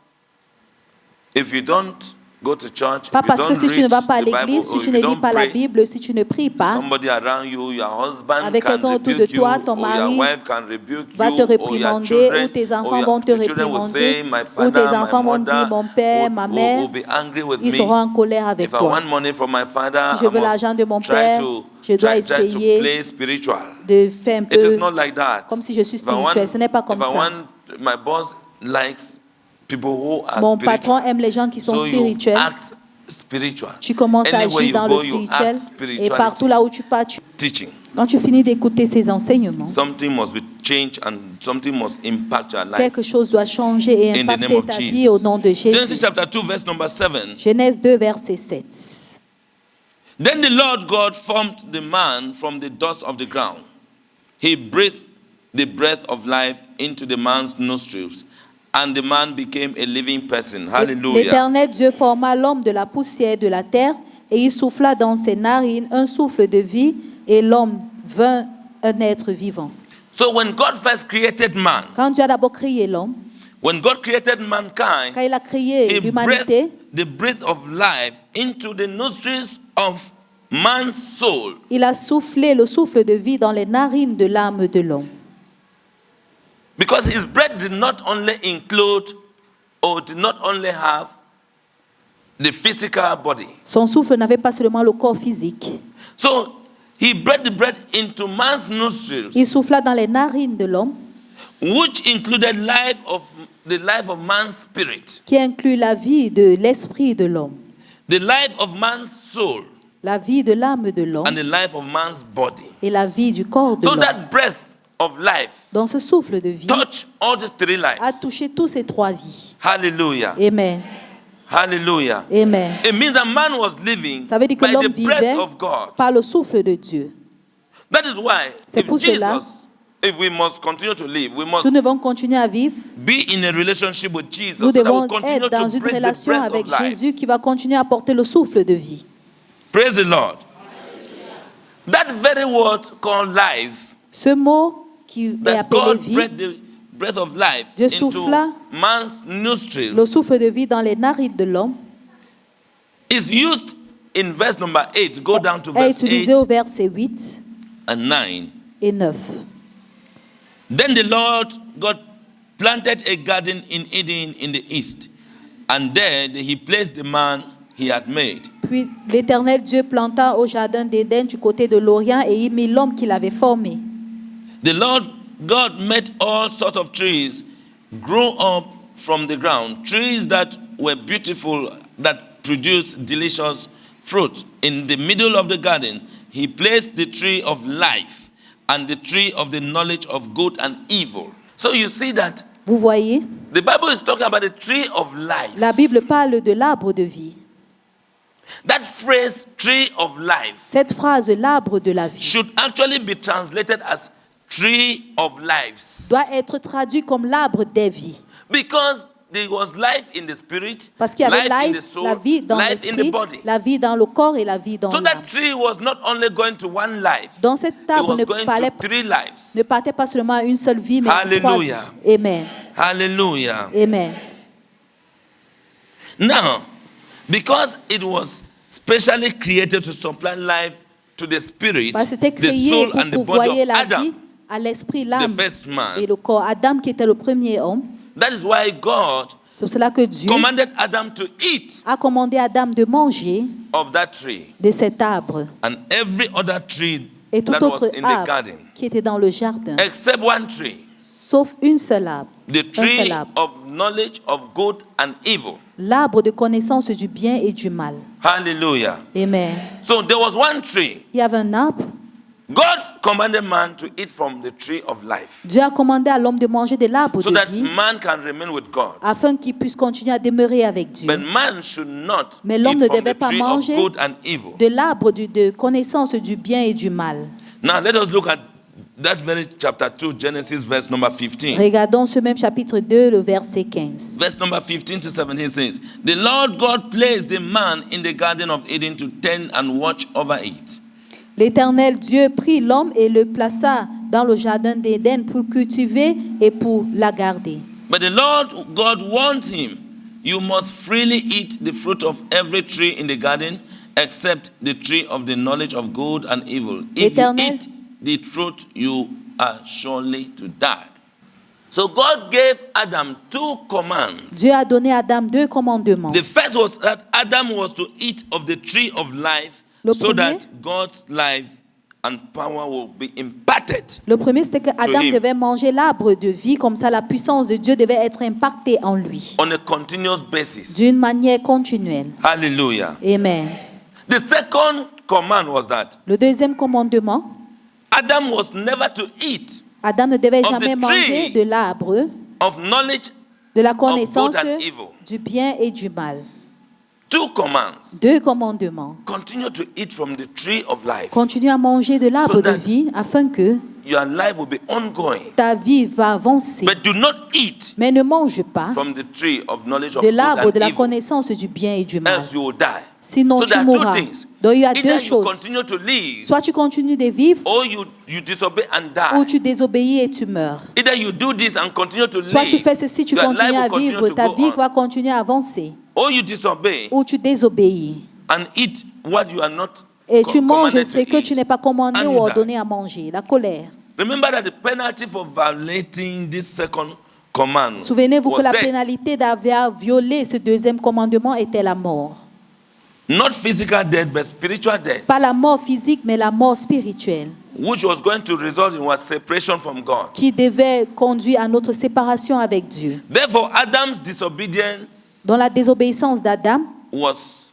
A: if you don't go to church,
B: Pas
A: if you
B: parce que
A: don't
B: si tu ne
A: read
B: vas pas à
A: the Bible,
B: l'église, si
A: or
B: tu
A: if
B: ne
A: you
B: lis
A: don't
B: pas la
A: pray,
B: Bible, si tu ne pries pas,
A: somebody around you, your husband
B: Avec
A: can
B: quelqu'un autour de
A: rebuke you,
B: toi, ton
A: or your
B: mari
A: wife can rebuke
B: va
A: you,
B: te
A: or your
B: réprimander,
A: children,
B: ou tes enfants
A: or your
B: vont te
A: children will say,
B: réprimander,
A: my
B: ou
A: father,
B: tes
A: my
B: enfants vont dire,
A: mother
B: mon père, ma mère,
A: will be angry with
B: ils
A: me.
B: seront en colère avec
A: If I
B: toi.
A: want money from my father,
B: Si je
A: I
B: veux
A: must
B: l'argent de mon
A: try
B: père,
A: to,
B: je dois
A: try to
B: essayer
A: play spiritual.
B: De faire un
A: It is
B: peu
A: not like that.
B: comme si je suis
A: If I want-
B: spirituel. Ce n'est pas comme
A: if I
B: ça.
A: want, my boss likes people who are
B: Mon
A: spiritual.
B: patron aime les gens qui sont
A: So you
B: spirituels.
A: act spiritual.
B: Tu commences à
A: Anywhere
B: agir
A: you
B: dans
A: go,
B: le
A: you
B: spirituel.
A: act
B: Et
A: spirituality.
B: partout là où tu pars,
A: Teaching.
B: quand tu finis d'écouter ces enseignements,
A: Something must be changed and something must impact your life.
B: quelque chose doit changer et
A: In the name
B: impacter
A: of
B: ta vie au
A: Jesus.
B: nom de
A: Genesis
B: Jésus.
A: chapter 2, verse number 7.
B: Genèse 2, verset 7.
A: Then the Lord God formed the man from the dust of the ground. He breathed the breath of life into the man's nostrils, and the man became a living person. Hallelujah.
B: L'Éternel Dieu forma l'homme de la poussière de la terre et il souffla dans ses narines un souffle de vie et l'homme vint un être vivant.
A: So when God first created man,
B: Quand Dieu a d'abord créé l'homme,
A: when God created
B: quand
A: mankind,
B: il a créé
A: He
B: l'humanité,
A: breathed the breath of life into the nostrils of man's soul.
B: il a soufflé le souffle de vie dans les narines de l'âme de l'homme.
A: Because his breath did not only include or did not only have the physical body.
B: Son souffle n'avait pas seulement le corps physique.
A: So he breathed the breath into man's nostrils,
B: Il souffla dans les narines de l'homme,
A: which included the life of man's spirit,
B: qui inclut la vie de l'esprit de l'homme,
A: the life of man's soul,
B: la vie de l'âme de l'homme
A: and the life of man's body.
B: et la vie du corps de
A: So
B: l'homme.
A: that breath of life
B: Dans ce souffle de vie,
A: touched all these three
B: a
A: lives.
B: touché tous ces trois vies.
A: Hallelujah.
B: Amen.
A: Hallelujah.
B: Amen.
A: It means a man was living
B: Ça veut dire que
A: by
B: l'homme
A: the breath
B: vivait
A: of God.
B: par le souffle de Dieu.
A: That is why
B: C'est
A: if
B: pour cela-
A: Jesus, if we must continue to live, we must
B: Si nous devons continuer à vivre,
A: be in a relationship with Jesus
B: nous
A: so that we
B: devons
A: continue
B: être dans
A: to
B: une
A: breathe the
B: relation
A: breath
B: avec
A: of life.
B: Jésus qui va continuer à porter le souffle de vie.
A: Praise the Lord. That very word called life,
B: Ce mot qui est
A: that
B: appelé
A: God
B: vie,
A: breathed the breath of life
B: Dieu
A: into
B: souffla
A: man's
B: le
A: nostrils,
B: souffle de vie dans les narines de l'homme,
A: is used in verse number 8. Go down to
B: est
A: verse 8
B: utilisé au verset 8
A: and 9.
B: et 9.
A: Then the Lord God planted a garden in Eden in the east, and there he placed the man he had made.
B: Puis l'Éternel Dieu planta au jardin d'Éden du côté de l'Orient et y mit l'homme qu'il avait formé.
A: The Lord God made all sorts of trees grow up from the ground trees that were beautiful, that produced delicious fruit. In the middle of the garden, he placed the tree of life and the tree of the knowledge of good and evil. So you see that
B: Vous voyez,
A: the Bible is talking about the tree of life.
B: la Bible parle de l'arbre de vie.
A: That phrase, tree of life,
B: Cette phrase, l'arbre de la vie,
A: should actually be translated as tree of lives.
B: doit être traduit comme l'arbre des vies.
A: Because there was life in the spirit,
B: Parce qu'il y avait
A: life in the
B: life,
A: soul,
B: la vie dans
A: life in the
B: l'esprit,
A: body.
B: la vie dans le corps et la vie dans
A: So
B: l'âme.
A: that tree was not only going to one life,
B: Donc cet
A: it
B: arbre
A: was
B: ne
A: going
B: parlait,
A: to three lives.
B: ne partait pas seulement à une seule vie, mais à trois vies.
A: Hallelujah.
B: Amen.
A: Hallelujah.
B: Amen.
A: Now, because it was specially created to supply life to the spirit,
B: Parce que c'était
A: the
B: créé
A: soul
B: pour
A: and the body
B: pourvoyer
A: of
B: la vie
A: Adam,
B: à l'esprit,
A: the
B: l'âme
A: first man.
B: et le corps. Adam qui était le premier homme.
A: That is why God
B: C'est pour cela que Dieu
A: commanded Adam to eat
B: a commandé à Adam de manger
A: of that tree
B: de cet arbre
A: and every other tree
B: et tout
A: that
B: autre
A: was in the
B: arbre
A: garden,
B: qui était dans le jardin,
A: except one tree,
B: sauf une seule arbre,
A: the
B: un seul
A: tree
B: arbre,
A: of knowledge of good and evil.
B: l'arbre de connaissance du bien et du mal.
A: Hallelujah.
B: Amen.
A: So there was one tree.
B: Il y avait un arbre.
A: God commanded man to eat from the tree of life
B: Dieu a commandé à l'homme de manger de l'arbre
A: so
B: de
A: that
B: vie
A: man can remain with God.
B: afin qu'il puisse continuer à demeurer avec Dieu.
A: But man should not
B: Mais l'homme
A: eat
B: ne
A: from
B: devait
A: the
B: pas
A: tree of
B: manger
A: good and evil.
B: de l'arbre de connaissance du bien et du mal.
A: Now let us look at that very chapter 2, Genesis verse number 15.
B: Regardons ce même chapitre 2, le verset 15.
A: Verse number 15 to 17 says, the Lord God placed the man in the garden of Eden to tend and watch over it.
B: L'Éternel Dieu prit l'homme et le plaça dans le jardin d'Éden pour cultiver et pour la garder.
A: But the Lord God warned him, you must freely eat the fruit of every tree in the garden except the tree of the knowledge of good and evil. If you eat the fruit, you are surely to die. So God gave Adam two commands.
B: Dieu a donné à Adam deux commandements.
A: The first was that Adam was to eat of the tree of life so that God's life and power will be imparted.
B: Le premier, c'était que Adam devait manger l'arbre de vie, comme ça la puissance de Dieu devait être impactée en lui.
A: On a continuous basis.
B: D'une manière continuelle.
A: Hallelujah.
B: Amen.
A: The second command was that
B: Le deuxième commandement,
A: Adam was never to eat
B: Adam ne devait
A: of
B: jamais
A: the
B: manger
A: tree
B: de l'arbre
A: of knowledge.
B: de la connaissance
A: and evil.
B: du bien et du mal.
A: Two commands.
B: Deux commandements.
A: Continue to eat from the tree of life.
B: Continue à manger de l'arbre de vie afin que
A: Your life will be ongoing.
B: ta vie va avancer.
A: But do not eat
B: Mais ne mange pas
A: from the tree of knowledge of
B: de
A: good
B: l'arbre de
A: and
B: la
A: evil.
B: connaissance du bien et du mal.
A: Else you will die.
B: Sinon
A: So
B: tu
A: there are two
B: mourras.
A: things.
B: Donc il y a
A: Either
B: deux
A: you
B: choses.
A: continue to live
B: Soit tu continues de vivre
A: or you disobey and
B: ou
A: die.
B: tu désobéis et tu meurs.
A: Either you do this and continue to
B: Soit tu
A: live,
B: fais ceci, tu
A: your
B: continues
A: life
B: à
A: will continue
B: vivre,
A: to
B: ta
A: go
B: vie
A: on.
B: va continuer à avancer.
A: Or you disobey
B: Ou tu désobéis.
A: and eat what you are not
B: Et tu manges
A: commanded
B: ce
A: to
B: que
A: eat.
B: tu n'es pas commandé
A: And
B: ou
A: you die.
B: ordonné à manger. La colère.
A: Remember that the penalty for violating this second command
B: Souvenez-vous que
A: was
B: la
A: death.
B: pénalité d'avoir violé ce deuxième commandement était la mort.
A: Not physical death, but spiritual death,
B: Pas la mort physique, mais la mort spirituelle,
A: which was going to result in was separation from God.
B: qui devait conduire à notre séparation avec Dieu.
A: Therefore, Adam's disobedience
B: Dans la désobéissance d'Adam
A: was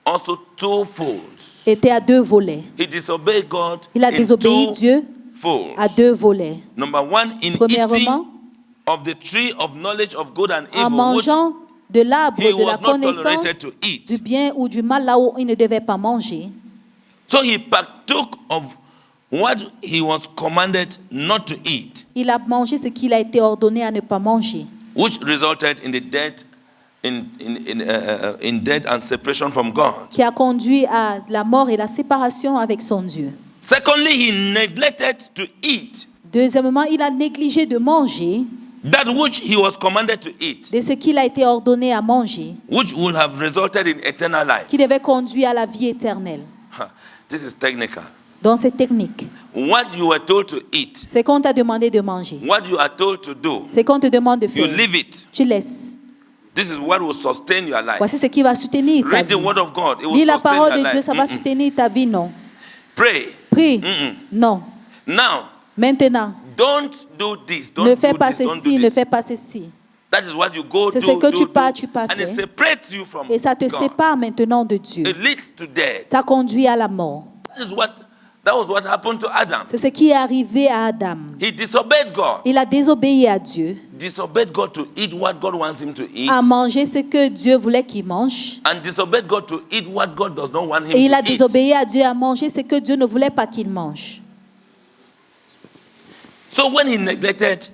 A: also twofold.
B: était à deux volets.
A: He disobeyed God
B: Il a
A: in
B: désobéi Dieu
A: twofold.
B: à deux volets.
A: Number one, in
B: Premièrement,
A: eating of the tree of knowledge of good and
B: En
A: evil, which
B: mangeant de l'arbre
A: he
B: de la
A: was not
B: connaissance
A: tolerated to eat.
B: du bien ou du mal là où il ne devait pas manger.
A: So he partook of what he was commanded not to eat,
B: Il a mangé ce qu'il a été ordonné à ne pas manger,
A: which resulted in the death, in death and separation from God.
B: qui a conduit à la mort et la séparation avec son Dieu.
A: Secondly, he neglected to eat
B: Deuxièmement, il a négligé de manger
A: that which he was commanded to eat,
B: de ce qu'il a été ordonné à manger,
A: which would have resulted in eternal life.
B: qui devait conduire à la vie éternelle.
A: This is technical.
B: Donc c'est technique.
A: What you were told to eat,
B: C'est qu'on t'a demandé de manger.
A: what you are told to do,
B: C'est qu'on te demande de
A: you
B: faire.
A: leave it.
B: Tu laisses.
A: This is what will sustain your life.
B: Voici ce qui va soutenir ta
A: Read the
B: vie.
A: word of God. It will
B: Lis la
A: sustain
B: parole
A: your
B: de Dieu,
A: life.
B: ça va soutenir ta vie, non.
A: Pray.
B: Prie. Non.
A: Now,
B: Maintenant,
A: don't do this. Don't
B: ne
A: do
B: fais pas
A: this. Don't do
B: ceci, ne
A: this.
B: fais pas ceci.
A: That is what you go
B: C'est
A: do,
B: ce que
A: do,
B: tu
A: do,
B: pas
A: and it
B: fait.
A: separates you from
B: Et ça te
A: God.
B: sépare maintenant de Dieu.
A: It leads to death.
B: Ça conduit à la mort.
A: That was what happened to Adam.
B: C'est ce qui est arrivé à Adam.
A: He disobeyed God.
B: Il a désobéi à Dieu,
A: Disobeyed God to eat what God wants him to eat.
B: a mangé ce que Dieu voulait qu'il mange.
A: And disobeyed God to eat what God does not want him
B: Et il a
A: to eat.
B: désobéi à Dieu, à manger ce que Dieu ne voulait pas qu'il mange.
A: So when he neglected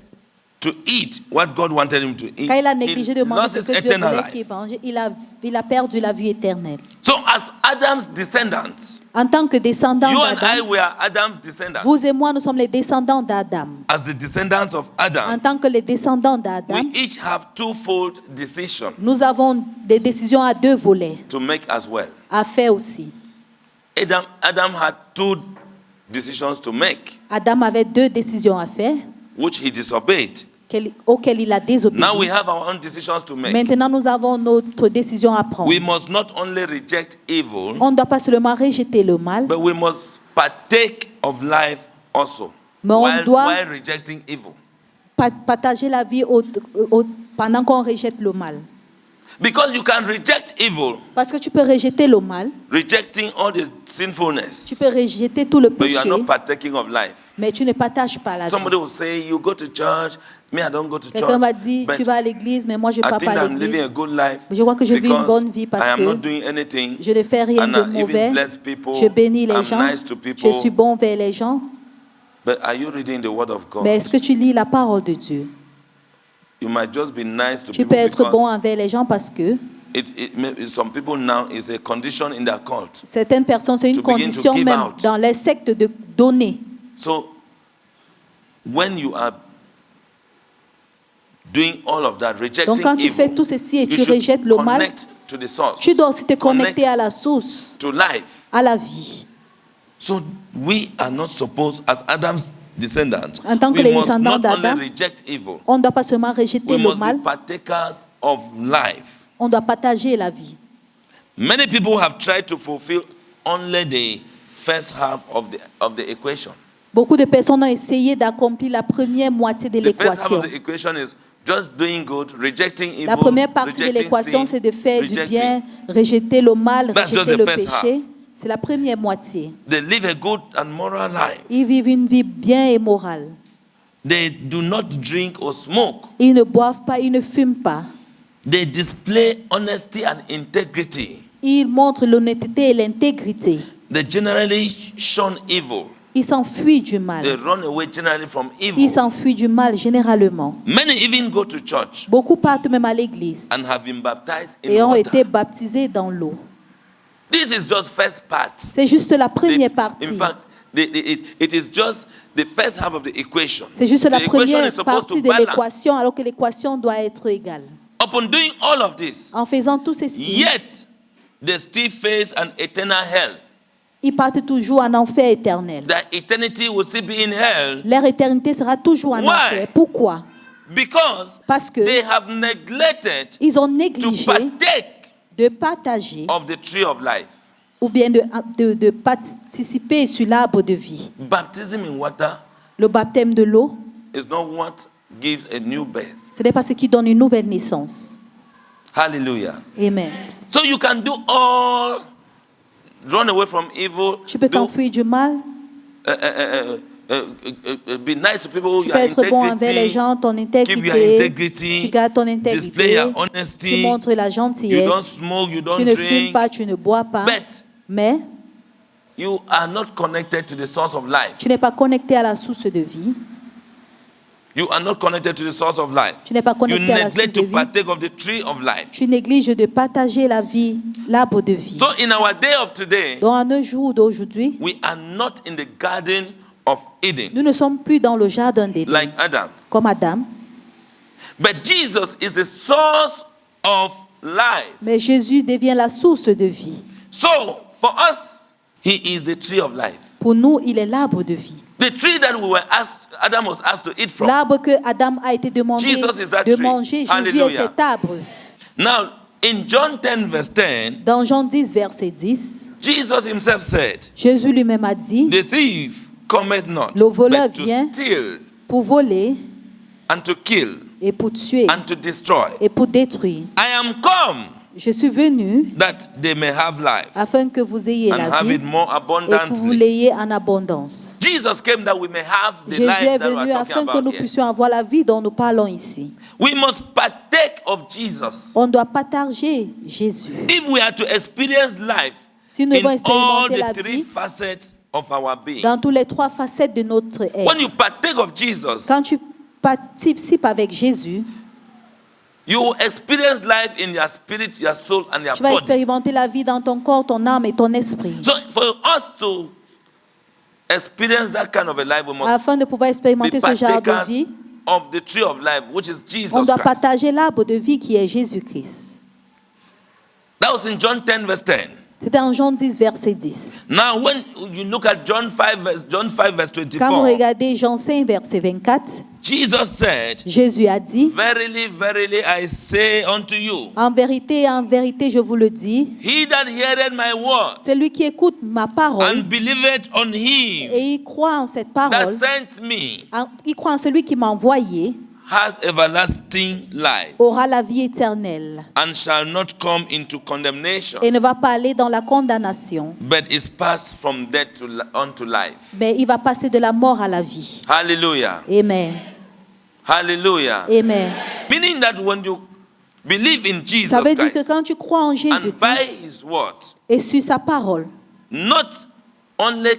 A: to eat what God wanted him to eat,
B: Quand il a négligé de
A: he
B: manger
A: lost
B: ce
A: his
B: que Dieu
A: eternal
B: voulait
A: life.
B: qu'il mange, il a perdu la vie éternelle.
A: So as Adam's descendants,
B: En tant que descendants
A: you and I
B: d'Adam,
A: were Adam's descendants.
B: vous et moi, nous sommes les descendants d'Adam.
A: As the descendants of
B: En
A: Adam,
B: tant que les descendants d'Adam,
A: we each have twofold decision
B: nous avons des décisions à deux volets
A: to make as well.
B: à faire aussi.
A: Adam had two decisions to make,
B: Adam avait deux décisions à faire,
A: which he disobeyed.
B: auxquelles il a désobéi.
A: Now we have our own decisions to make.
B: Maintenant, nous avons notre décision à prendre.
A: We must not only reject evil,
B: On ne doit pas seulement rejeter le mal,
A: but we must partake of life also
B: mais on doit
A: while rejecting evil.
B: partager la vie pendant qu'on rejette le mal.
A: Because you can reject evil,
B: Parce que tu peux rejeter le mal,
A: rejecting all the sinfulness,
B: tu peux rejeter tout le
A: but you are
B: péché,
A: not partaking of life.
B: mais tu ne partages pas la
A: Somebody
B: vie.
A: will say, you go to church, me I don't go to
B: Quelqu'un va
A: church,
B: dire,
A: but
B: tu vas à l'église, mais moi je ne
A: I
B: pars
A: think
B: pas à
A: I'm living a
B: l'église.
A: good life
B: Je crois que je vis une
A: because
B: bonne vie
A: I
B: parce
A: am not
B: que
A: doing anything,
B: je ne fais rien
A: and
B: de
A: I even
B: mauvais.
A: bless people,
B: Je bénis les
A: I'm
B: gens,
A: nice to people.
B: je suis bon vers les gens.
A: But are you reading the word of God?
B: Mais est-ce que tu lis la parole de Dieu?
A: You might just be nice to
B: Tu
A: people
B: peux être bon
A: because
B: envers les gens parce que
A: some people now is a condition in their cult.
B: certaines personnes, c'est une
A: To begin to
B: condition
A: give
B: même
A: out.
B: dans les sectes de donner.
A: So when you are doing all of that, rejecting
B: Donc quand tu
A: evil,
B: fais tout ceci et
A: you
B: tu
A: should
B: rejettes le mal,
A: connect to the source,
B: tu dois aussi te
A: connect
B: connecter à la source,
A: to life.
B: à la vie.
A: So we are not supposed, as Adam's descendants,
B: En tant que
A: we
B: les
A: must
B: descendants
A: not
B: d'Adam,
A: only reject evil,
B: On ne doit pas seulement rejeter
A: we
B: le
A: must
B: mal,
A: be partakers of life.
B: on doit partager la vie.
A: Many people have tried to fulfill only the first half of the equation.
B: Beaucoup de personnes ont essayé d'accomplir la première moitié de
A: The first half
B: l'équation.
A: of the equation is just doing good, rejecting evil,
B: La première partie de
A: rejecting
B: l'équation,
A: sin,
B: c'est de faire du
A: rejecting.
B: bien, rejeter le mal,
A: That's just
B: rejeter
A: the
B: le
A: first
B: péché. C'est la première moitié.
A: They live a good and moral life.
B: Ils vivent une vie bien et morale.
A: They do not drink or smoke.
B: Ils ne boivent pas, ils ne fument pas.
A: They display honesty and integrity.
B: Ils montrent l'honnêteté et l'intégrité.
A: They generally shun evil.
B: Ils s'enfuient du
A: They
B: mal.
A: run away generally from
B: Ils
A: evil.
B: s'enfuient du mal généralement.
A: Many even go to church
B: Beaucoup partent même à l'église
A: and have been baptized
B: et
A: in
B: ont été
A: water.
B: baptisés dans l'eau.
A: This is just first part.
B: C'est juste la première partie.
A: In fact, it is just the first half of the equation.
B: C'est juste la
A: The equation is
B: première
A: supposed
B: partie
A: to
B: de
A: balance.
B: l'équation, alors que l'équation doit être égale.
A: Upon doing all of this,
B: En faisant tout ceci,
A: yet they still face an eternal hell.
B: ils partent toujours en enfer éternel.
A: That eternity will still be in hell
B: Leur éternité sera toujours en
A: Why?
B: enfer. Pourquoi?
A: because
B: Parce que
A: they have neglected
B: ils ont
A: to
B: négligé
A: partake
B: de partager
A: of the tree of life.
B: ou bien de participer sur l'arbre de vie.
A: Baptism in water
B: Le baptême de l'eau,
A: is not what gives a new birth.
B: ce n'est pas ce qui donne une nouvelle naissance.
A: Hallelujah.
B: Amen.
A: So you can do all, run away from evil,
B: Tu peux
A: do,
B: t'enfuir du mal,
A: be nice to people,
B: tu
A: your
B: peux être bon envers les
A: integrity,
B: gens, ton
A: keep your
B: intégrité,
A: integrity,
B: tu gardes ton
A: display
B: intégrité,
A: your
B: tu
A: honesty,
B: montres la
A: you
B: gentillesse,
A: don't smoke, you
B: tu
A: don't
B: ne fumes
A: drink,
B: pas, tu ne bois pas,
A: but
B: mais
A: you are not connected to the source of life.
B: tu n'es pas connecté à la source de vie.
A: You are not connected to the source of life.
B: Tu n'es pas
A: You
B: connecté à la source
A: neglect
B: de
A: to
B: vie.
A: partake of the tree of life.
B: Tu négliges de partager la vie, l'arbre de vie.
A: So in our day of today,
B: Dans un jour d'aujourd'hui,
A: we are not in the garden of Eden
B: nous ne sommes plus dans le jardin d'Éden,
A: like Adam.
B: comme Adam,
A: But Jesus is the source of life.
B: mais Jésus devient la source de vie.
A: So for us, he is the tree of life.
B: Pour nous, il est l'arbre de vie.
A: The tree that Adam was asked to eat from.
B: L'arbre que Adam a été demandé
A: Jesus is that
B: de
A: tree.
B: manger, Jésus
A: Hallelujah.
B: est cet arbre.
A: Now, in John 10 verse 10,
B: Dans Jean 10, verset 10,
A: Jesus himself said,
B: Jésus lui-même a dit,
A: the thief cometh not,
B: Le voleur
A: but to
B: vient
A: steal
B: pour voler,
A: and to kill
B: et pour tuer
A: and to destroy.
B: et pour détruire.
A: I am come
B: Je suis venu
A: that they may have life
B: afin que vous ayez
A: and
B: la
A: have
B: vie
A: it more
B: et que vous
A: abundantly.
B: l'ayez en abondance.
A: Jesus came that we may have the
B: Jésus
A: life
B: est
A: that we
B: venu
A: are talking
B: afin que
A: about
B: nous
A: here.
B: puissions avoir la vie dont nous parlons ici.
A: We must partake of Jesus.
B: On doit partager Jésus.
A: If we are to experience life
B: Si nous devons
A: in all
B: expérimenter la
A: the three
B: vie
A: facets of our being,
B: dans tous les trois facettes de notre
A: when you
B: être,
A: partake of Jesus,
B: quand tu participes avec Jésus,
A: you will experience life in your spirit, your soul, and your
B: tu vas
A: body.
B: expérimenter la vie dans ton corps, ton âme et ton esprit.
A: So for us to experience that kind of a life, we must
B: Afin de pouvoir
A: be
B: expérimenter ce genre de
A: partakers
B: vie,
A: of the tree of life, which is Jesus
B: on doit
A: Christ.
B: partager l'arbre de vie qui est Jésus-Christ.
A: That was in John 10 verse 10.
B: C'était en Jean 10, verset 10.
A: Now when you look at John 5 verse
B: Quand vous
A: 24,
B: regardez Jean 5, verset 24,
A: Jesus said,
B: Jésus a dit,
A: Verily, verily, I say unto you,
B: en vérité, je vous le dis,
A: he that heareth my word
B: celui qui écoute ma parole
A: and believeth on him
B: et il croit en cette
A: that
B: parole,
A: sent me
B: il croit en celui qui m'a envoyé,
A: has everlasting life
B: aura la vie éternelle
A: and shall not come into condemnation,
B: et ne va pas aller dans la condamnation,
A: but is passed from death unto life.
B: mais il va passer de la mort à la vie.
A: Hallelujah.
B: Amen.
A: Hallelujah.
B: Amen.
A: Meaning that when you believe in Jesus
B: Ça veut dire que
A: Christ
B: quand tu crois en
A: and by
B: Jésus-Christ
A: his word,
B: et sur sa parole,
A: not only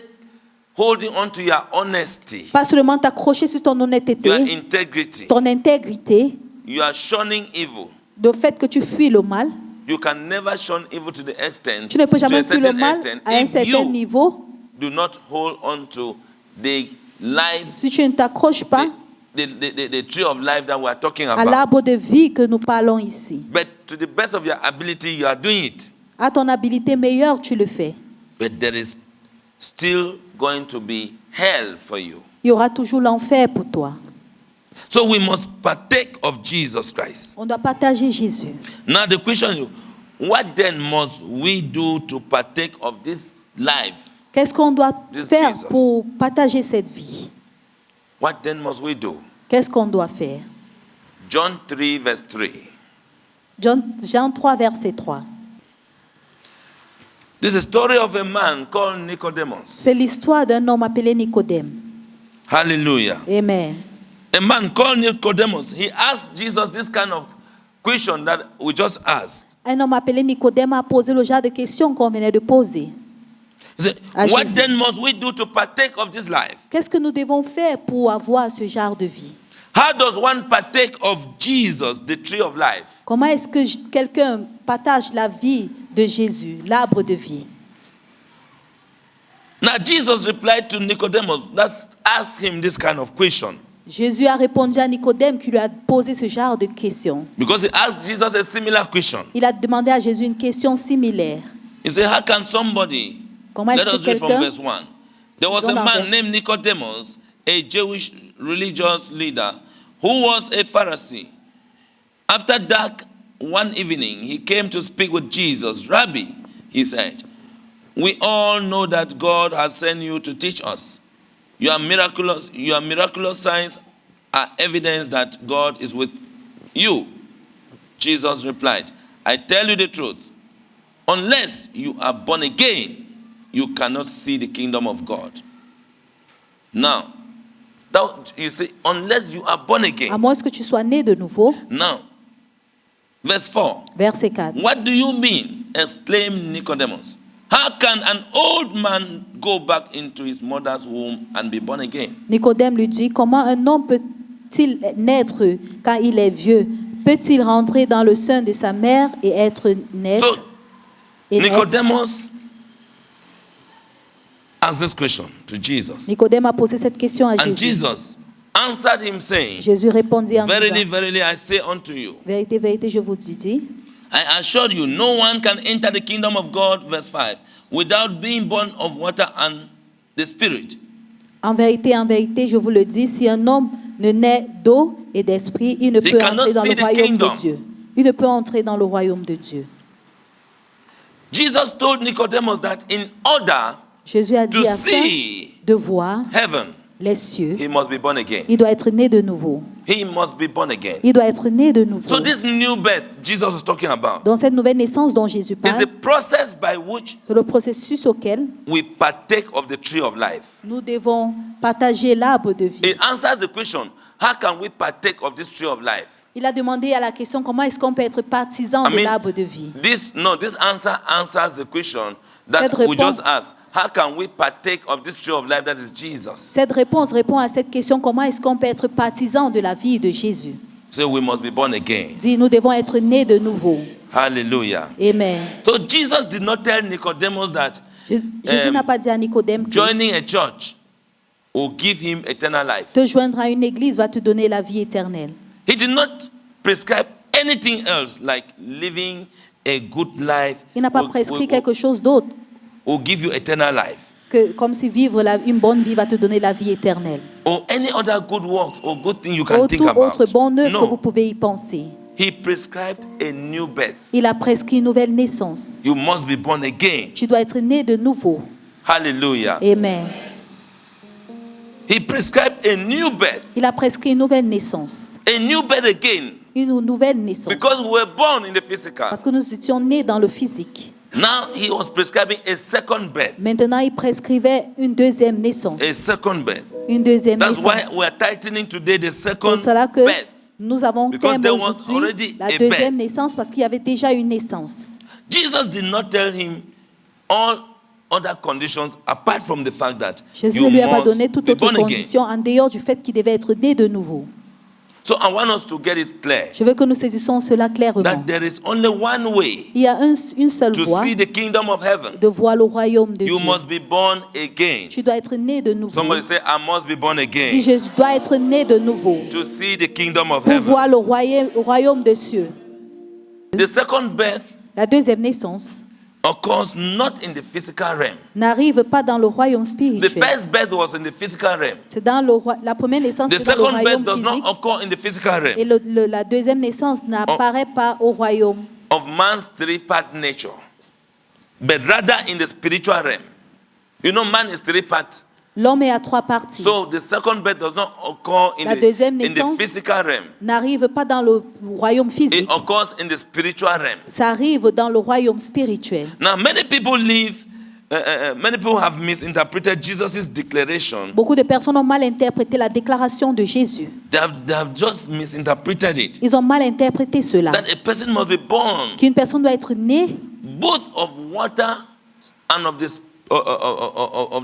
A: holding on to your honesty,
B: pas seulement t'accrocher sur ton
A: your
B: honnêteté,
A: integrity,
B: ton intégrité,
A: you are shunning evil.
B: le fait que tu fuis le mal,
A: You can never shun evil to the extent,
B: tu ne peux
A: to
B: jamais
A: a
B: fuir le
A: certain
B: mal
A: extent,
B: à un
A: if
B: certain
A: you
B: niveau
A: do not hold on to the life,
B: si tu ne t'accroches pas
A: the tree of life that we are talking
B: à
A: about.
B: l'arbre de vie que nous parlons ici.
A: But to the best of your ability, you are doing it.
B: À ton habilité meilleure, tu le fais.
A: But there is still going to be hell for you.
B: Il y aura toujours l'enfer pour toi.
A: So we must partake of Jesus Christ.
B: On doit partager Jésus.
A: Now the question is, what then must we do to partake of this life?
B: Qu'est-ce qu'on doit
A: This
B: faire
A: Jesus.
B: pour partager cette vie?
A: What then must we do?
B: Qu'est-ce qu'on doit faire?
A: John 3 verse 3.
B: Jean 3, verset 3.
A: This is a story of a man called Nicodemus.
B: C'est l'histoire d'un homme appelé Nicodème.
A: Hallelujah.
B: Amen.
A: A man called Nicodemus, he asked Jesus this kind of question that we just asked.
B: Un homme appelé Nicodème a posé le genre de questions qu'on venait de poser.
A: He said,
B: À
A: what
B: Jésus.
A: then must we do to partake of this life?
B: Qu'est-ce que nous devons faire pour avoir ce genre de vie?
A: How does one partake of Jesus, the tree of life?
B: Comment est-ce que quelqu'un partage la vie de Jésus, l'arbre de vie?
A: Now Jesus replied to Nicodemus, let's ask him this kind of question.
B: Jésus a répondu à Nicodème qui lui a posé ce genre de questions.
A: Because he asked Jesus a similar question.
B: Il a demandé à Jésus une question similaire.
A: He said, how can somebody,
B: Comment
A: let
B: est-ce
A: us
B: que
A: read from
B: quelqu'un,
A: verse 1. There was a man named Nicodemus, a Jewish religious leader, who was a Pharisee. After dark one evening, he came to speak with Jesus. Rabbi, he said, we all know that God has sent you to teach us. Your miraculous signs are evidence that God is with you. Jesus replied, I tell you the truth. Unless you are born again, you cannot see the kingdom of God. Now, you see, unless you are born
B: à
A: again.
B: moins que tu sois né de nouveau,
A: Now, verse 4.
B: verset 4.
A: What do you mean? Exclaimed Nicodemus. How can an old man go back into his mother's womb and be born again?
B: Nicodème lui dit, comment un homme peut-il naître quand il est vieux? Peut-il rentrer dans le sein de sa mère et être net?
A: So,
B: et naître?
A: Nicodemus asked this question to Jesus.
B: Nicodème a posé cette question à
A: And
B: Jésus.
A: Jesus answered him saying,
B: Jésus répondit en
A: Verily,
B: disant,
A: verily, I say unto you,
B: vérité, vérité, je vous dis,
A: I assure you, no one can enter the kingdom of God, verse 5, without being born of water and the Spirit.
B: en vérité, je vous le dis, si un homme ne naît d'eau et d'esprit, il ne
A: They
B: peut
A: cannot
B: entrer dans
A: see
B: le
A: the
B: royaume
A: kingdom.
B: de Dieu. Il ne peut entrer dans le royaume de Dieu.
A: Jesus told Nicodemus that in order
B: Jésus a dit
A: to
B: afin
A: see
B: de voir
A: heaven,
B: les cieux,
A: he must be born again.
B: il doit être né de nouveau.
A: He must be born again.
B: Il doit être né de nouveau.
A: So this new birth Jesus is talking about
B: Dans cette nouvelle naissance dont Jésus
A: is
B: parle,
A: the process by which
B: c'est le processus auquel
A: we partake of the tree of life.
B: nous devons partager l'arbre de vie.
A: It answers the question, how can we partake of this tree of life?
B: Il a demandé à la question comment est-ce qu'on peut être partisan
A: I
B: de
A: mean,
B: l'arbre de vie.
A: This answer answers the question that
B: Cette
A: we
B: réponse-
A: just asked. How can we partake of this tree of life that is Jesus?
B: Cette réponse répond à cette question comment est-ce qu'on peut être partisan de la vie de Jésus.
A: So we must be born again.
B: Dit nous devons être nés de nouveau.
A: Hallelujah.
B: Amen.
A: So Jesus did not tell Nicodemus that
B: Jésus n'a pas dit à Nicodème que
A: joining a church will give him eternal life.
B: te joindre à une église va te donner la vie éternelle.
A: He did not prescribe anything else like living a good life
B: Il n'a pas prescrit quelque chose d'autre
A: will give you eternal life.
B: que comme si vivre une bonne vie va te donner la vie éternelle.
A: Or any other good works or good thing you can
B: Ou
A: think
B: toute
A: about.
B: autre bonne œuvre que vous
A: No,
B: pouvez y penser.
A: he prescribed a new birth.
B: Il a prescrit une nouvelle naissance.
A: You must be born again.
B: Tu dois être né de nouveau.
A: Hallelujah.
B: Amen.
A: He prescribed a new birth.
B: Il a prescrit une nouvelle naissance.
A: A new birth again.
B: Une nouvelle naissance.
A: Because we were born in the physical.
B: Parce que nous étions nés dans le physique.
A: Now he was prescribing a second birth.
B: Maintenant, il prescrivait une deuxième naissance.
A: A second birth.
B: Une deuxième
A: That's why
B: naissance.
A: we are tightening today the
B: C'est
A: second
B: pour cela que
A: birth.
B: nous avons
A: Because
B: thème
A: there was
B: aujourd'hui
A: already
B: la
A: a
B: deuxième
A: birth.
B: naissance parce qu'il y avait déjà une naissance.
A: Jesus did not tell him all other conditions apart from the fact that
B: Jésus
A: you
B: ne lui a pas
A: must
B: donné toute
A: be
B: autre
A: born again.
B: condition en dehors du fait qu'il devait être né de nouveau.
A: So I want us to get it clear
B: Je veux que nous saisissons cela clairement.
A: that there is only one way
B: Il y a une seule
A: to
B: voie
A: see the kingdom of heaven.
B: de voir le royaume de
A: You
B: Dieu.
A: must be born again.
B: Tu dois être né de nouveau.
A: Somebody say, I must be born
B: Dis,
A: again
B: je dois être né de nouveau
A: to see the kingdom of
B: pour
A: heaven.
B: voir le royaume des cieux.
A: The second birth
B: La deuxième naissance
A: occurs not in the physical realm.
B: n'arrive pas dans le royaume
A: The
B: spirituel.
A: first birth was in the physical realm.
B: C'est dans la première naissance,
A: The
B: c'est dans le
A: second birth
B: royaume
A: does not
B: physique.
A: occur in the physical
B: Et
A: realm
B: la deuxième naissance n'apparaît pas au royaume,
A: of man's three-part nature, but rather in the spiritual realm. You know, man is three-part.
B: l'homme est à trois parties.
A: So the second birth does not occur
B: La deuxième
A: in the
B: naissance
A: physical realm.
B: n'arrive pas dans le royaume
A: It
B: physique,
A: occurs in the spiritual realm.
B: ça arrive dans le royaume spirituel.
A: Now, many people have misinterpreted Jesus' declaration.
B: Beaucoup de personnes ont mal interprété la déclaration de Jésus.
A: They have just misinterpreted it.
B: Ils ont mal interprété cela.
A: That a person must be born
B: Qu'une personne doit être née
A: both of water and of the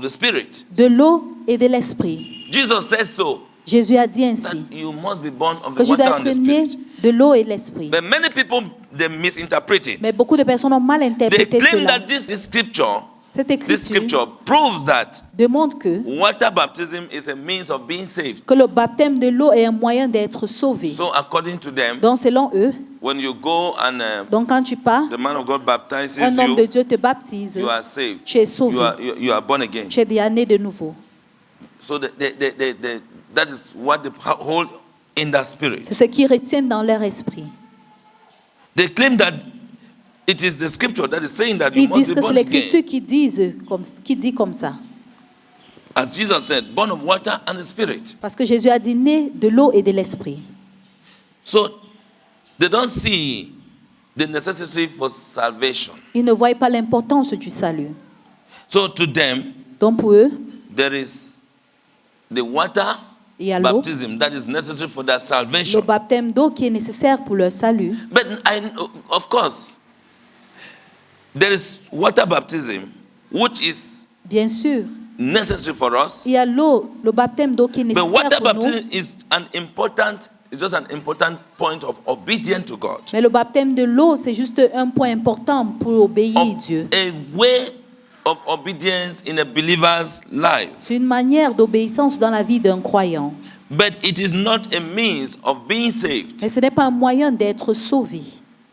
A: spirit.
B: de l'eau et de l'esprit.
A: Jesus said so.
B: Jésus a dit
A: That
B: ainsi
A: you must be born of
B: que
A: the
B: je dois
A: water and the
B: être né
A: spirit.
B: de l'eau et de l'esprit.
A: But many people, they misinterpret it.
B: Mais beaucoup de personnes ont mal
A: They
B: interprété
A: claim
B: cela.
A: that this scripture
B: Cette
A: This
B: écriture
A: scripture proves that
B: démontre que
A: water baptism is a means of being saved.
B: le baptême de l'eau est un moyen d'être sauvé.
A: So according to them,
B: Donc selon eux,
A: when you go and
B: donc quand tu pars,
A: the man of God baptizes
B: un homme de
A: you,
B: Dieu te baptise,
A: you are saved.
B: tu es sauvé,
A: You are born again.
B: tu es déjà né de nouveau.
A: So that is what they hold in that spirit.
B: C'est ce qu'ils retiennent dans leur esprit.
A: They claim that it is the scripture that is saying that you
B: Ils
A: must
B: disent
A: be
B: que c'est
A: born
B: l'écriture
A: again.
B: qui dit comme ça.
A: As Jesus said, born of water and the spirit.
B: Parce que Jésus a dit né de l'eau et de l'esprit.
A: So they don't see the necessity for salvation.
B: Ils ne voient pas l'importance du salut.
A: So to them,
B: Donc pour eux,
A: there is the water
B: il y a l'eau,
A: baptism that is necessary for their
B: le
A: salvation.
B: baptême d'eau qui est nécessaire pour leur salut.
A: But of course, there is water baptism, which is
B: Bien sûr,
A: necessary for us.
B: il y a l'eau, le baptême d'eau qui est
A: But
B: nécessaire
A: water
B: pour nous.
A: baptism is just an important point of obedience to God.
B: Mais le baptême de l'eau, c'est juste un point important pour obéir
A: Of
B: Dieu.
A: a way of obedience in a believer's life.
B: C'est une manière d'obéissance dans la vie d'un croyant.
A: But it is not a means of being saved.
B: Mais ce n'est pas un moyen d'être sauvé.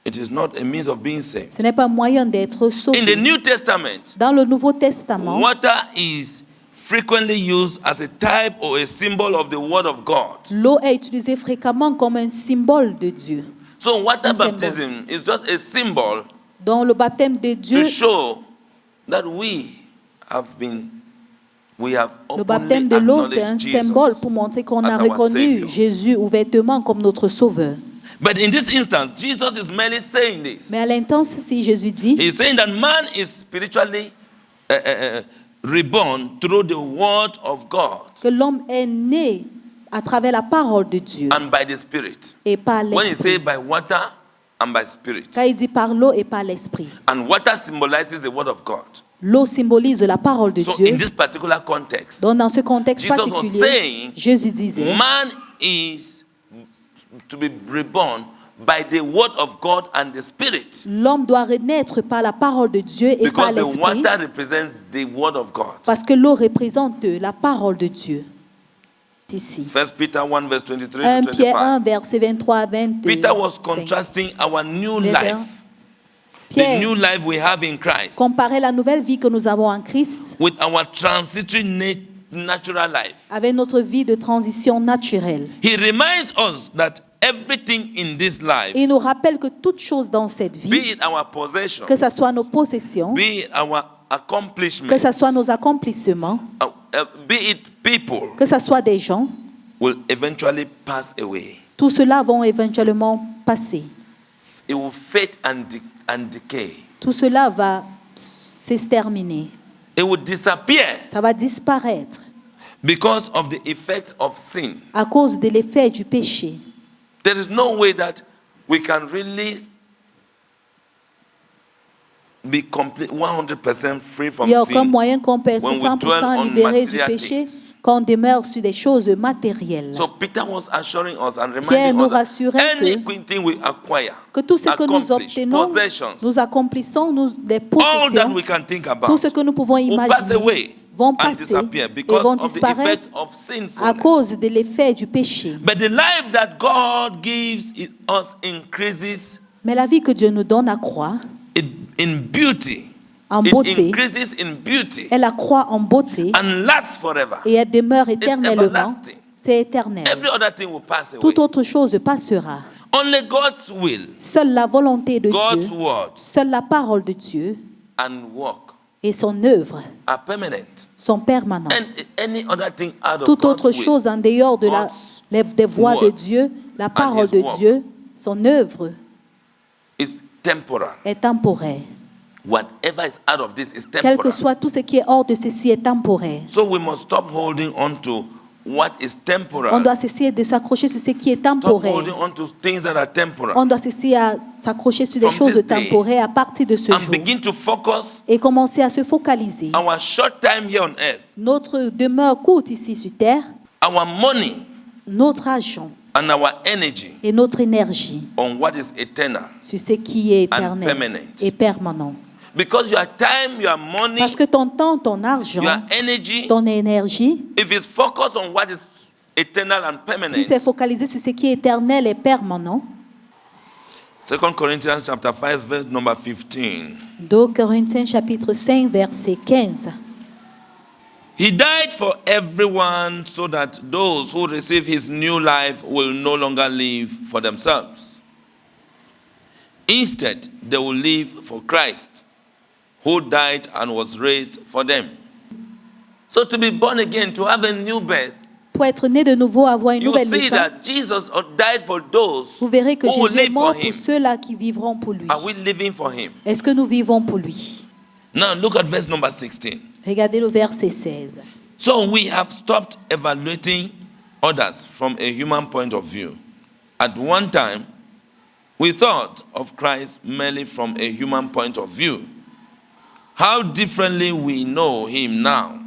A: It is not a means of being saved.
B: Ce n'est pas un moyen d'être
A: In the
B: sauvé.
A: New Testament,
B: Dans le Nouveau Testament,
A: water is frequently used as a type or a symbol of the Word of God.
B: l'eau est utilisée fréquemment comme un symbole de Dieu.
A: So water
B: Un symbole.
A: baptism is just a symbol
B: Donc le baptême de Dieu,
A: to show that we we have
B: Le
A: openly
B: baptême de l'eau, c'est un
A: acknowledged
B: symbole
A: Jesus
B: pour montrer qu'on
A: as
B: a
A: our
B: reconnu
A: Savior.
B: Jésus ouvertement comme notre sauveur.
A: But in this instance, Jesus is merely saying this.
B: Mais à l'intention, Jésus dit
A: He's saying that man is spiritually reborn through the word of God
B: que l'homme est né à travers la parole de Dieu
A: and by the Spirit.
B: et par
A: When he says
B: l'esprit.
A: by water and by Spirit.
B: Quand il dit par l'eau et par l'esprit.
A: And water symbolizes the word of God.
B: L'eau symbolise la parole de
A: So
B: Dieu.
A: in this particular context,
B: Donc dans ce contexte
A: Jesus was
B: particulier,
A: saying,
B: Jésus disait,
A: man is to be reborn by the word of God and the Spirit.
B: l'homme doit renaître par la parole de Dieu et par
A: Because the
B: l'esprit,
A: water represents the word of God.
B: parce que l'eau représente la parole de Dieu. Ici.
A: 1 Peter 1 verse 23
B: 1
A: to
B: Pierre 1,
A: 25.
B: verset 23 à 25.
A: Peter was contrasting our new life, the
B: Pierre
A: new life we have in Christ,
B: comparait la nouvelle vie que nous avons en Christ
A: with our transitory natural life.
B: avec notre vie de transition naturelle.
A: He reminds us that everything in this life,
B: Et il nous rappelle que toute chose dans cette
A: be
B: vie,
A: it our possession,
B: que ce soit nos possessions,
A: be it our
B: que
A: accomplishments,
B: ce soit nos accomplissements,
A: be it people,
B: que ce soit des gens,
A: will eventually pass away.
B: tout cela vont éventuellement passer.
A: It will fade and decay.
B: Tout cela va s'exterminer.
A: It will disappear
B: Ça va disparaître
A: because of the effects of sin.
B: à cause de l'effet du péché.
A: There is no way that we can really be complete 100% free
B: Il
A: from
B: n'y a aucun
A: sin.
B: moyen qu'on peut être
A: when we dwell
B: 100%
A: on
B: libéré du
A: material
B: péché
A: things.
B: quand on demeure sur des choses matérielles.
A: So Peter was assuring us and
B: Pierre
A: reminding
B: nous
A: us that
B: rassurait
A: anything we acquire,
B: que tout ce que nous
A: accomplish,
B: obtenons,
A: possessions,
B: nous accomplissons, des
A: all that
B: possessions,
A: we can think
B: tout
A: about
B: ce que nous pouvons
A: will pass
B: imaginer
A: away
B: vont
A: and
B: passer
A: disappear
B: et
A: because
B: vont
A: of the
B: disparaître
A: effect of
B: à
A: sinfulness.
B: cause de l'effet du péché.
A: But the life that God gives us increases
B: Mais la vie que Dieu nous donne accroît
A: in beauty.
B: en
A: It
B: beauté.
A: increases in beauty
B: Elle accroît en beauté
A: and lasts forever.
B: et elle demeure éternellement.
A: everlasting.
B: C'est éternel.
A: Every other thing will pass away.
B: Toute autre chose passera.
A: Only God's will,
B: Seule la volonté de
A: God's
B: Dieu,
A: word,
B: seule la parole de Dieu
A: and work
B: et son œuvre
A: are permanent.
B: sont permanentes.
A: And any other thing out of
B: Toute
A: God's
B: autre
A: will
B: chose en dehors de des voies de
A: word
B: Dieu, la parole
A: his
B: de
A: work
B: Dieu, son œuvre
A: is temporal.
B: est temporaire.
A: Whatever is out of this is
B: Quel que
A: temporal.
B: soit tout ce qui est hors de ceci est temporaire.
A: So we must stop holding on to what is
B: On
A: temporal.
B: doit cesser de s'accrocher sur ce qui est
A: Stop
B: temporaire.
A: holding on to things that are temporal.
B: On doit cesser à s'accrocher sur des
A: From
B: choses
A: this day,
B: temporaires à partir de ce
A: And
B: jour
A: begin to focus
B: et commencer à se focaliser.
A: our short time here on earth,
B: Notre demeure courte ici sur terre,
A: our money,
B: notre argent
A: and our energy
B: et notre énergie
A: on what is eternal.
B: sur ce qui est
A: And
B: éternel
A: permanent.
B: et permanent.
A: Because your time, your money,
B: Parce que ton temps, ton argent,
A: your energy,
B: ton énergie,
A: if it's focused on what is eternal and permanent,
B: si c'est focalisé sur ce qui est éternel et permanent,
A: 2 Corinthians chapter 5, verse number 15.
B: 2 Corinthiens chapitre 5, verset 15.
A: He died for everyone so that those who receive his new life will no longer live for themselves. Instead, they will live for Christ, who died and was raised for them. So to be born again, to have a new birth,
B: Pour être né de nouveau, avoir une
A: you
B: nouvelle
A: see that
B: naissance,
A: Jesus died for those
B: vous verrez que
A: who will
B: Jésus est
A: live for
B: mort
A: him.
B: pour ceux-là qui vivront pour lui.
A: Are we living for him?
B: Est-ce que nous vivons pour lui?
A: Now look at verse number 16.
B: Regardez le verset 16.
A: So we have stopped evaluating others from a human point of view. At one time, we thought of Christ merely from a human point of view. How differently we know him now.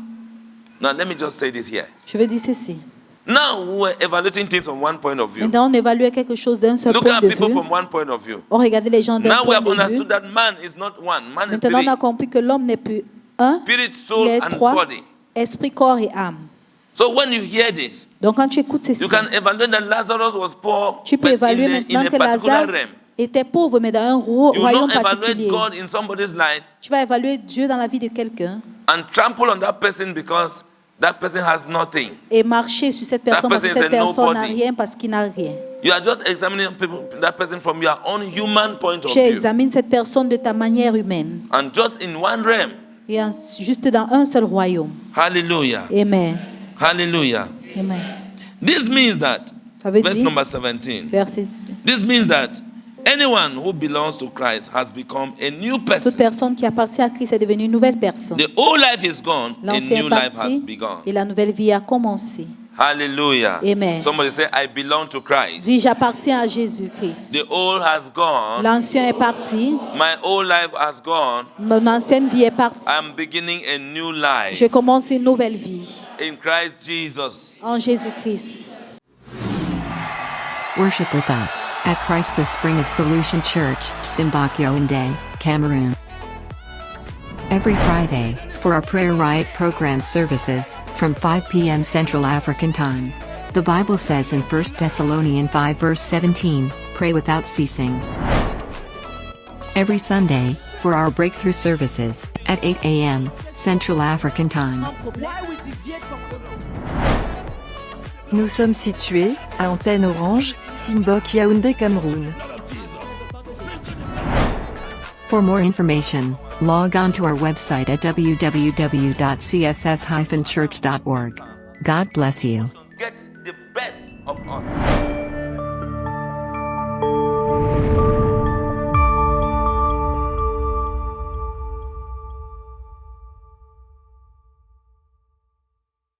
A: Now let me just say this here.
B: Je veux dire ceci.
A: Now we were evaluating things from one point of view.
B: Maintenant, on évalue quelque chose d'un seul
A: Look
B: point
A: at
B: de
A: people
B: vue.
A: from one point of view.
B: On regardait les gens d'un
A: Now we
B: point
A: have
B: de vue.
A: understood that man is not one. Man is
B: Maintenant, on a
A: three.
B: compris que l'homme n'est plus un,
A: Spirit,
B: il
A: soul,
B: est
A: and
B: trois,
A: body.
B: esprit, corps et âme.
A: So when you hear this,
B: Donc, quand tu écoutes ceci,
A: you can evaluate that Lazarus was poor,
B: tu peux
A: but
B: évaluer
A: in
B: maintenant
A: a
B: que
A: particular
B: Lazare
A: realm.
B: était pauvre, mais dans un
A: You will
B: royaume
A: not evaluate
B: particulier.
A: God in somebody's life
B: Tu vas évaluer Dieu dans la vie de quelqu'un
A: and trample on that person because that person has nothing.
B: et marcher sur cette personne parce que
A: person is
B: cette
A: a
B: personne n'a
A: nobody.
B: rien parce qu'il n'a rien.
A: You are just examining that person from your own human point of
B: Tu
A: view.
B: examines cette personne de ta manière humaine.
A: And just in one realm,
B: et juste dans un seul royaume.
A: Hallelujah.
B: Amen.
A: Hallelujah.
B: Amen.
A: This means that,
B: Ça veut
A: verse
B: dire,
A: number 17,
B: verset,
A: this means that anyone who belongs to Christ has become a new
B: toute
A: person.
B: personne qui appartient à Christ est devenue une nouvelle personne.
A: The old life is gone, a
B: L'ancien
A: new
B: est
A: life has
B: parti
A: begun.
B: et la nouvelle vie a commencé.
A: Hallelujah.
B: Amen.
A: Somebody say, I belong to Christ.
B: Dis, j'appartiens à Jésus-Christ.
A: The old has gone.
B: L'ancien est parti,
A: My old life has gone.
B: mon ancienne vie est partie.
A: I'm beginning a new life
B: Je commence une nouvelle vie
A: in Christ Jesus.
B: en Jésus-Christ.
C: Worship with us at Christ the Spring of Solution Church, Simbak Yaoundé, Cameroon. Every Friday, for our Prayer Riot program services, from 5 p.m. Central African Time. The Bible says in 1 Thessalonians 5 verse 17, pray without ceasing. Every Sunday, for our breakthrough services, at 8 a.m. Central African Time.
D: Nous sommes situés, à Antenne Orange, Simbok Yaoundé, Cameroun.
C: For more information, log on to our website at www.css-church.org. God bless you.
A: Get the best of us.